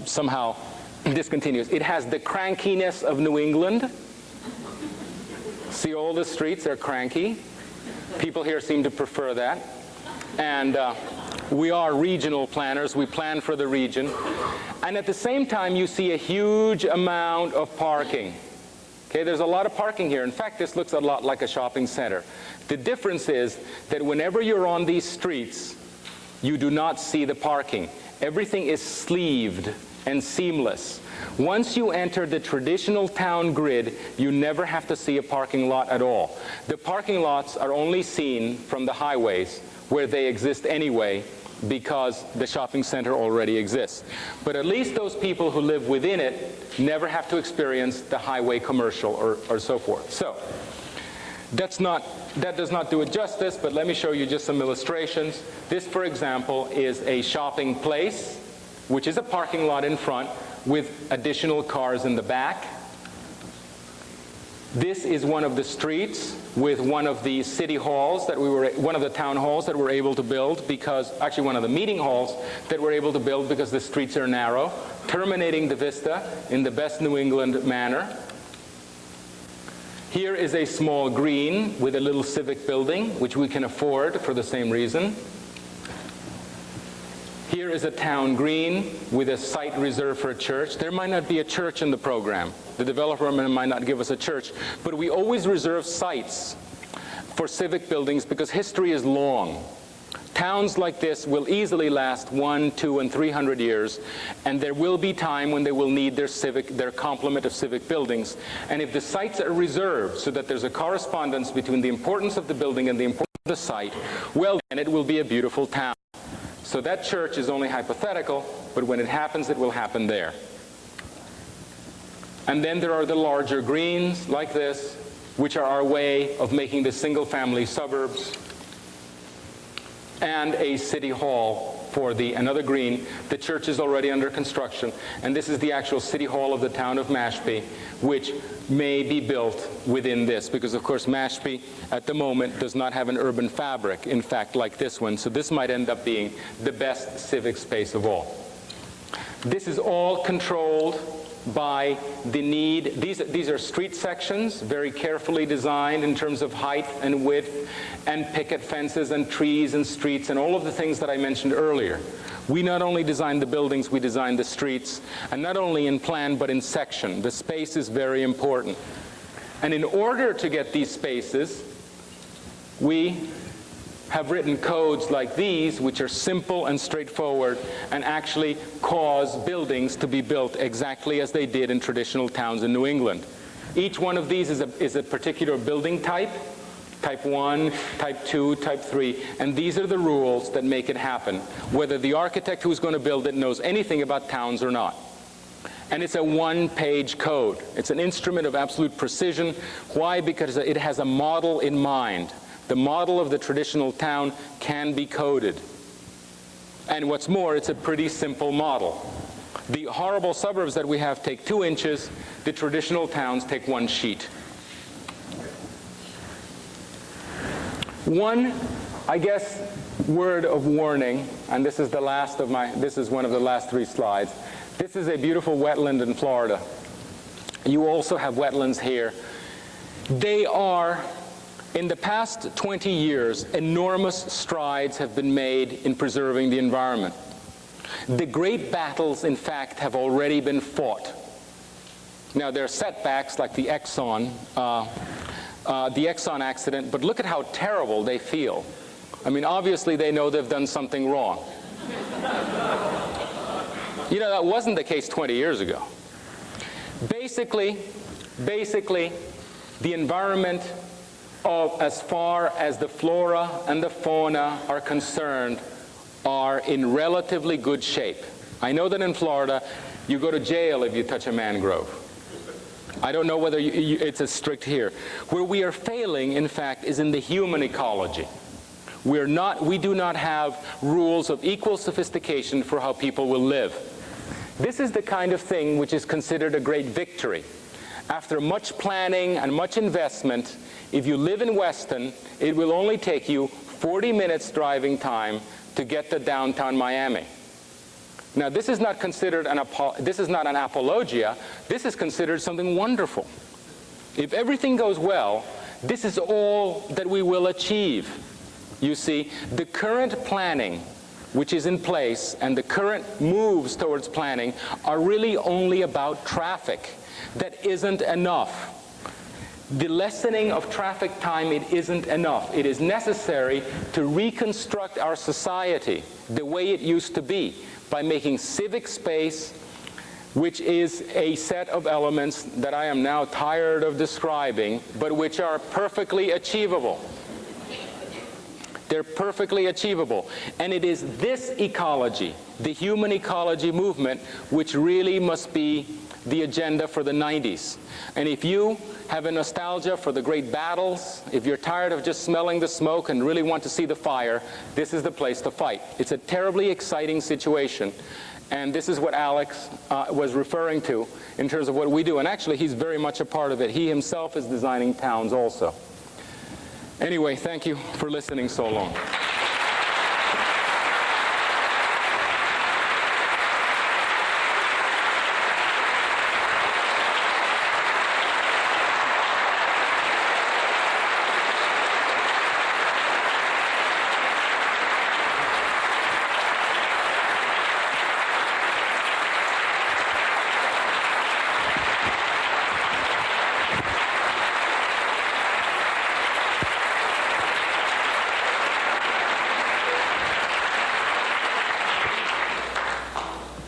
somehow discontinuous. It has the crankiness of New England. See, all the streets are cranky. People here seem to prefer that. And we are regional planners. We plan for the region. And at the same time, you see a huge amount of parking. Okay, there's a lot of parking here. In fact, this looks a lot like a shopping center. The difference is that whenever you're on these streets, you do not see the parking. Everything is sleeved and seamless. Once you enter the traditional town grid, you never have to see a parking lot at all. The parking lots are only seen from the highways, where they exist anyway, because the shopping center already exists. But at least those people who live within it never have to experience the highway commercial or so forth. So that does not do it justice, but let me show you just some illustrations. This, for example, is a shopping place, which is a parking lot in front with additional cars in the back. This is one of the streets with one of the city halls that one of the town halls that we're able to build because, actually one of the meeting halls that we're able to build because the streets are narrow, terminating the vista in the best New England manner. Here is a small green with a little civic building, which we can afford for the same reason. Here is a town green with a site reserved for a church. There might not be a church in the program. The developer might not give us a church, but we always reserve sites for civic buildings because history is long. Towns like this will easily last 100, 200, and 300 years, and there will be time when they will need their complement of civic buildings. And if the sites are reserved so that there's a correspondence between the importance of the building and the importance of the site, well, then it will be a beautiful town. So that church is only hypothetical, but when it happens, it will happen there. And then there are the larger greens, like this, which are our way of making the single-family suburbs, and a city hall for another green. The church is already under construction, and this is the actual city hall of the town of Mashpee, which may be built within this, because of course Mashpee at the moment does not have an urban fabric, in fact, like this one, so this might end up being the best civic space of all. This is all controlled by the need. These are street sections, very carefully designed in terms of height and width, and picket fences and trees and streets and all of the things that I mentioned earlier. We not only design the buildings, we design the streets, and not only in plan but in section. The space is very important. And in order to get these spaces, we have written codes like these, which are simple and straightforward and actually cause buildings to be built exactly as they did in traditional towns in New England. Each one of these is a particular building type, Type 1, Type 2, Type 3, and these are the rules that make it happen, whether the architect who's going to build it knows anything about towns or not. And it's a one-page code. It's an instrument of absolute precision. Why? Because it has a model in mind. The model of the traditional town can be coded. And what's more, it's a pretty simple model. The horrible suburbs that we have take 2 inches. The traditional towns take 1 sheet. One, I guess, word of warning, and this is one of the last 3 slides. This is a beautiful wetland in Florida. You also have wetlands here. They are, in the past 20 years, enormous strides have been made in preserving the environment. The great battles, in fact, have already been fought. Now, there are setbacks like the Exxon accident, but look at how terrible they feel. I mean, obviously they know they've done something wrong. You know, that wasn't the case 20 years ago. Basically, the environment as far as the flora and the fauna are concerned are in relatively good shape. I know that in Florida, you go to jail if you touch a mangrove. I don't know whether it's as strict here. Where we are failing, in fact, is in the human ecology. We do not have rules of equal sophistication for how people will live. This is the kind of thing which is considered a great victory. After much planning and much investment, if you live in Weston, it will only take you 40 minutes driving time to get to downtown Miami. Now, this is not considered this is not an apologia. This is considered something wonderful. If everything goes well, this is all that we will achieve. You see, the current planning which is in place and the current moves towards planning are really only about traffic. That isn't enough. The lessening of traffic time, it isn't enough. It is necessary to reconstruct our society the way it used to be by making civic space, which is a set of elements that I am now tired of describing, but which are perfectly achievable. They're perfectly achievable. And it is this ecology, the human ecology movement, which really must be the agenda for the 90s. And if you have a nostalgia for the great battles, if you're tired of just smelling the smoke and really want to see the fire, this is the place to fight. It's a terribly exciting situation. And this is what Alex was referring to in terms of what we do. And actually, he's very much a part of it. He himself is designing towns also. Anyway, thank you for listening so long.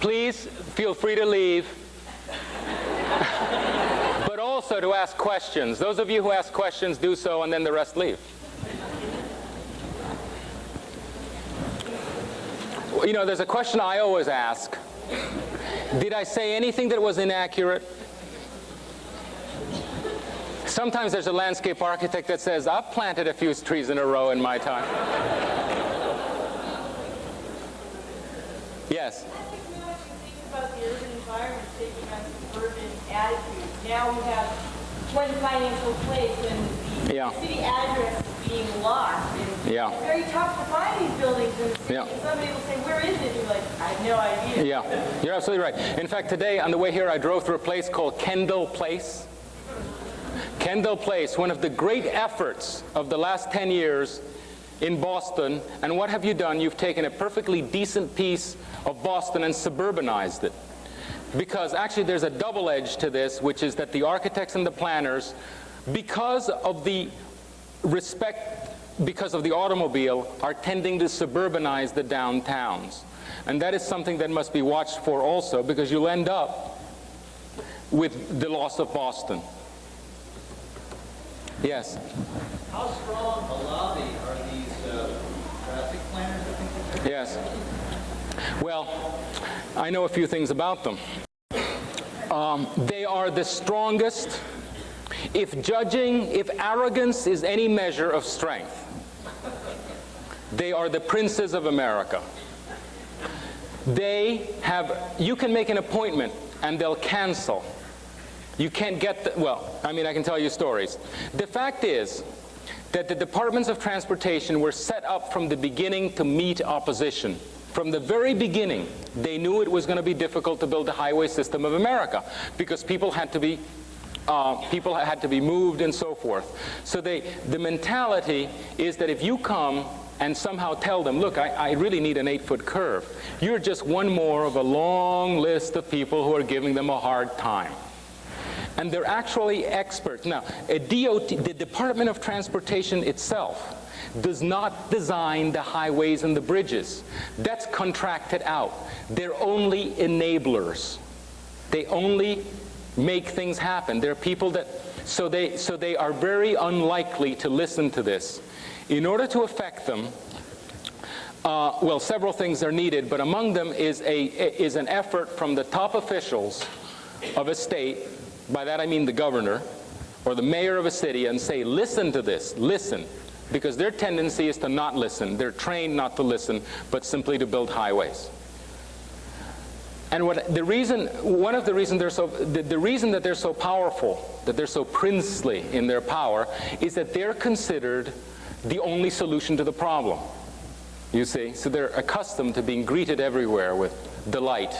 Please feel free to leave, but also to ask questions. Those of you who ask questions, do so, and then the rest leave. You know, there's a question I always ask. Did I say anything that was inaccurate? Sometimes there's a landscape architect that says, I've planted a few trees in a row in my time. Yes? About the urban environment taking on suburban attitudes. Now we have one financial place and the city address is being locked. And it's very tough to find these buildings in the city. And somebody will say, where is it? And you're like, I have no idea. Yeah, you're absolutely right. In fact, today on the way here, I drove through a place called Kendall Place. Kendall Place, one of the great efforts of the last 10 years in Boston. And what have you done? You've taken a perfectly decent piece of Boston and suburbanized it. Because actually there's a double edge to this, which is that the architects and the planners, because of the automobile, are tending to suburbanize the downtowns. And that is something that must be watched for also, because you'll end up with the loss of Boston. Yes. How strong a lobby are these traffic planners, I think they're? Yes. Well, I know a few things about them. They are the strongest. If arrogance is any measure of strength, they are the princes of America. You can make an appointment and they'll cancel. You can't get I can tell you stories. The fact is that the departments of transportation were set up from the beginning to meet opposition. From the very beginning, they knew it was going to be difficult to build the highway system of America because people had to be moved and so forth. So the mentality is that if you come and somehow tell them, look, I really need an 8-foot curve, you're just one more of a long list of people who are giving them a hard time. And they're actually experts. Now, the Department of Transportation itself does not design the highways and the bridges. That's contracted out. They're only enablers. They only make things happen. There are people that, so they are very unlikely to listen to this. In order to affect them, several things are needed, but among them is an effort from the top officials of a state. By that I mean the governor or the mayor of a city, and say, listen to this, listen. Because their tendency is to not listen. They're trained not to listen, but simply to build highways. And the reason that they're so powerful, that they're so princely in their power, is that they're considered the only solution to the problem. You see? So they're accustomed to being greeted everywhere with delight.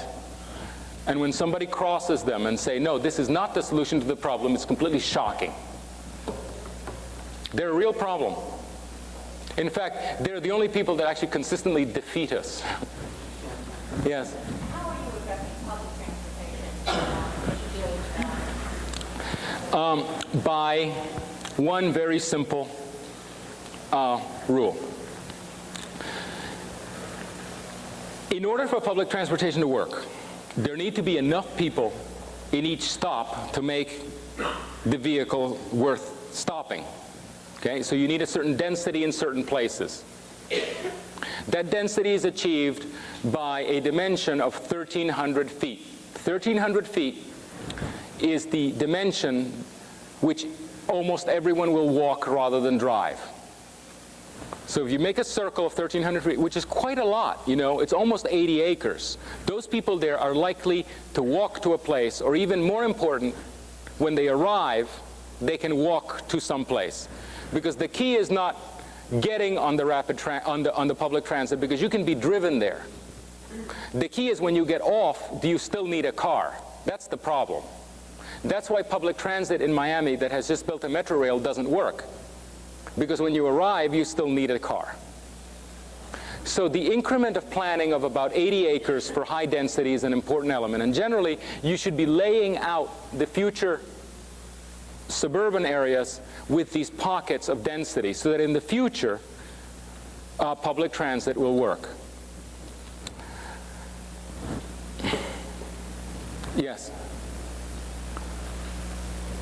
And when somebody crosses them and say, no, this is not the solution to the problem, it's completely shocking. They're a real problem. In fact, they're the only people that actually consistently defeat us. Yes? How are you affecting public transportation? By one very simple rule. In order for public transportation to work, there need to be enough people in each stop to make the vehicle worth stopping. Okay, so you need a certain density in certain places. That density is achieved by a dimension of 1,300 feet. 1,300 feet is the dimension which almost everyone will walk rather than drive. So if you make a circle of 1,300 feet, which is quite a lot, it's almost 80 acres. Those people there are likely to walk to a place, or even more important, when they arrive, they can walk to some place. Because the key is not getting on the on the public transit, because you can be driven there. The key is when you get off, do you still need a car? That's the problem. That's why public transit in Miami that has just built a metro rail doesn't work. Because when you arrive, you still need a car. So the increment of planning of about 80 acres for high density is an important element. And generally, you should be laying out the future suburban areas with these pockets of density so that in the future, public transit will work. Yes?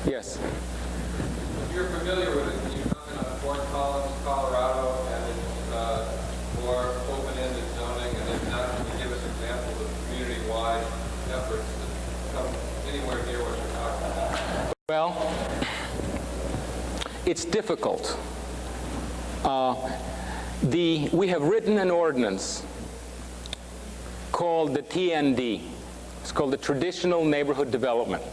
Yes? If you're familiar with it, you come in on Fort Collins, Colorado, and it's more open-ended zoning, and if not, can you give us examples of community-wide efforts that come anywhere near what you're talking about? Well, it's difficult. We have written an ordinance called the TND. It's called the Traditional Neighborhood Development.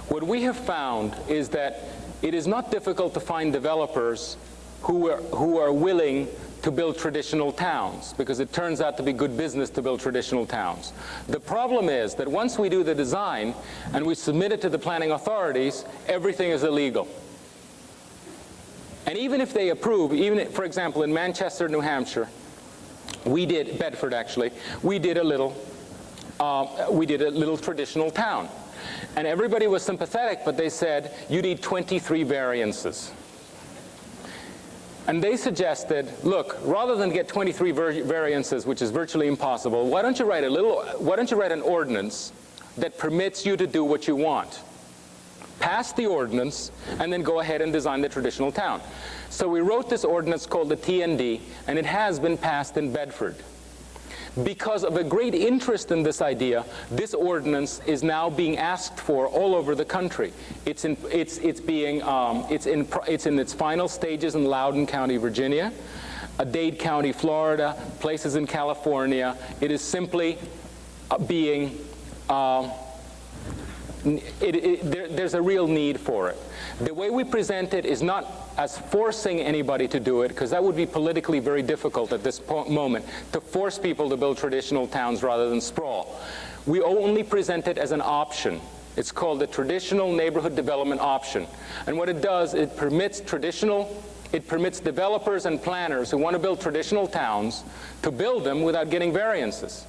What we have found is that it is not difficult to find developers who are willing to build traditional towns, because it turns out to be good business to build traditional towns. The problem is that once we do the design and we submit it to the planning authorities, everything is illegal. And even if they approve, for example, in Manchester, New Hampshire, Bedford actually, we did a little traditional town. And everybody was sympathetic, but they said, you need 23 variances. And they suggested, look, rather than get 23 variances, which is virtually impossible, why don't you write an ordinance that permits you to do what you want? pass the ordinance, and then go ahead and design the traditional town. So we wrote this ordinance called the TND, and it has been passed in Bedford. Because of a great interest in this idea, this ordinance is now being asked for all over the country. It's in its final stages in Loudoun County, Virginia, Dade County, Florida, places in California. It is simply being there's a real need for it. The way we present it is not as forcing anybody to do it, because that would be politically very difficult at this moment, to force people to build traditional towns rather than sprawl. We only present it as an option. It's called the Traditional Neighborhood Development Option. And what it does, it permits developers and planners who want to build traditional towns to build them without getting variances.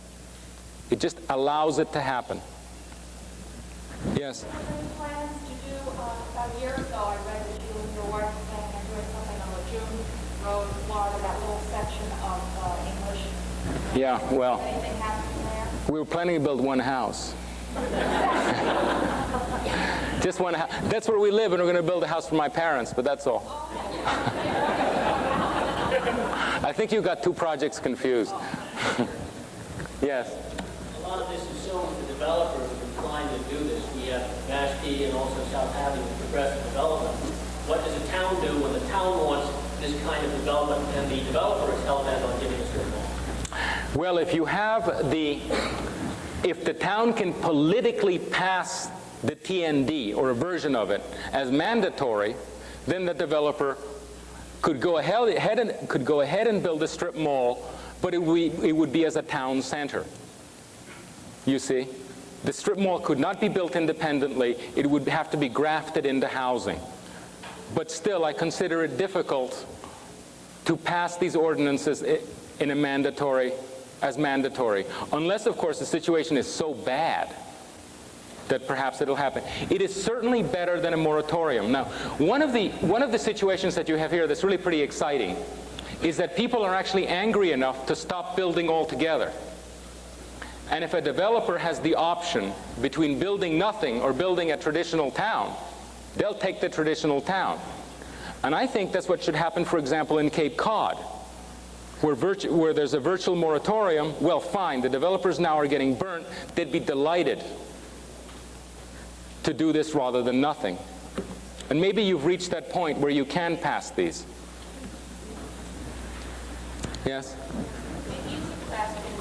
It just allows it to happen. Yes? Plans to do, about a year ago, I read that you were working on doing something on the June Road, Florida, that little section of English. Yeah, well, Anything happening there? we were planning to build one house. Just one house. That's where we live, and we're going to build a house for my parents, but that's all. I think you got two projects confused. Yes? A lot of this is shown the developers are inclined to do this. We have Mashpee and also South Haven progressive development. What does a town do when the town wants this kind of development and the developer is hell-bent on giving us their law? Well, if the town can politically pass the TND or a version of it as mandatory, then the developer could go ahead and build a strip mall, but it would be as a town center. You see? The strip mall could not be built independently. It would have to be grafted into housing. But still, I consider it difficult to pass these ordinances in a mandatory, unless, of course, the situation is so bad that perhaps it'll happen. It is certainly better than a moratorium. Now, one of the situations that you have here that's really pretty exciting is that people are actually angry enough to stop building altogether. And if a developer has the option between building nothing or building a traditional town, they'll take the traditional town. And I think that's what should happen, for example, in Cape Cod, where there's a virtual moratorium. Well, fine, the developers now are getting burnt. They'd be delighted to do this rather than nothing. And maybe you've reached that point where you can pass these. Yes?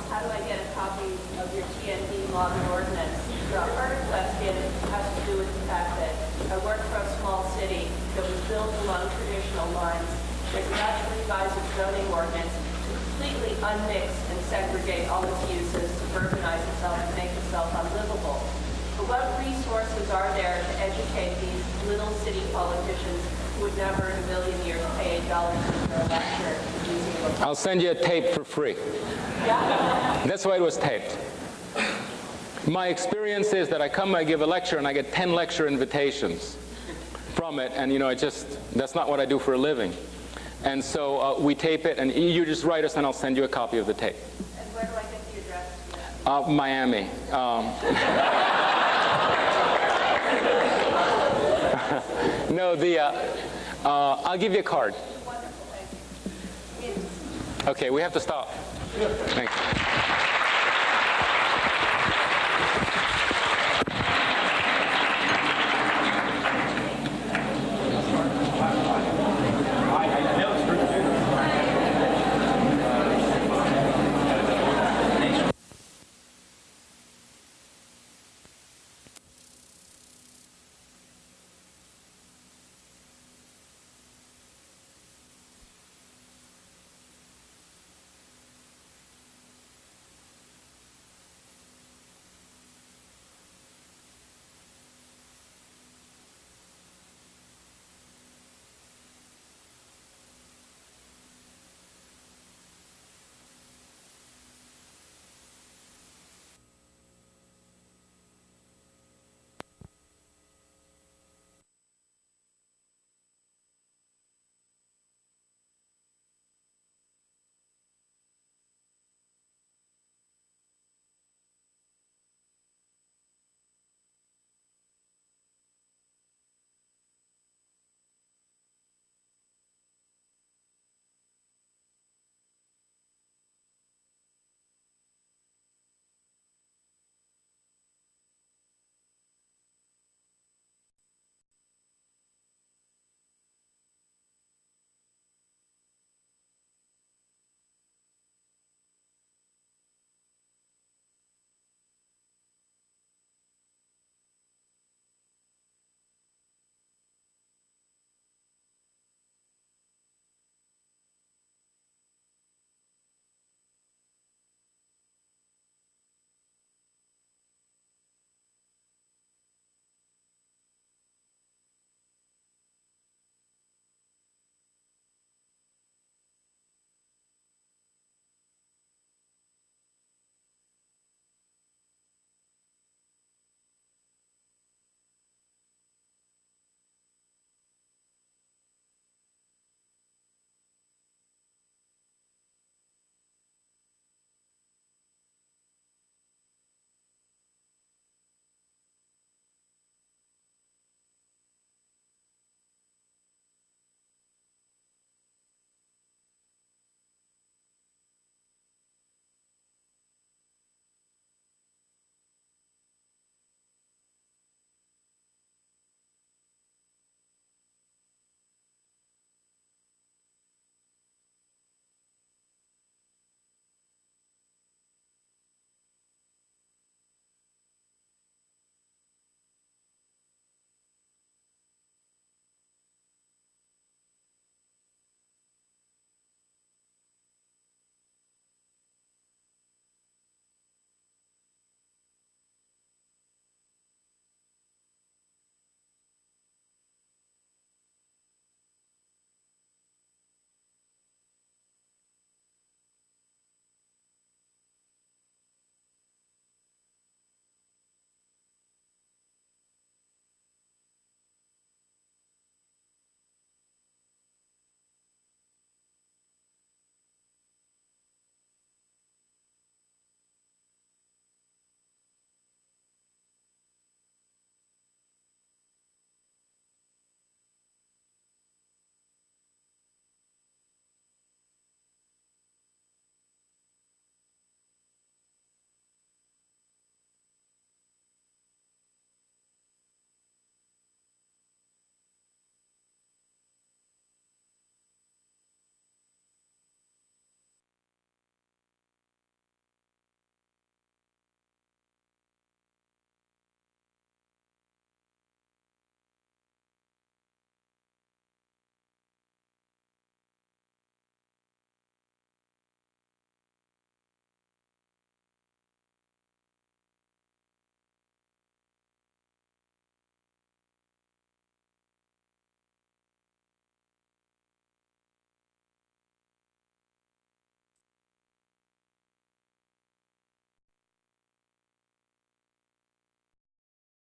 How do I get a copy of your TND law and ordinance? The first question has to do with the fact that I work for a small city that was built along traditional lines that gradually revised its zoning ordinance to completely unmix and segregate all its uses, suburbanize itself, and make itself unlivable. But what resources are there to educate these little city politicians who would never in a million years pay $8 for a lecture using a... I'll send you a tape for free. That's why it was taped. My experience is that I give a lecture, and I get 10 lecture invitations from it, and that's not what I do for a living. And so we tape it, and you just write us, and I'll send you a copy of the tape. And where do I get the address? Miami. No, I'll give you a card. Wonderful. Thank you. Okay, we have to stop. Thanks.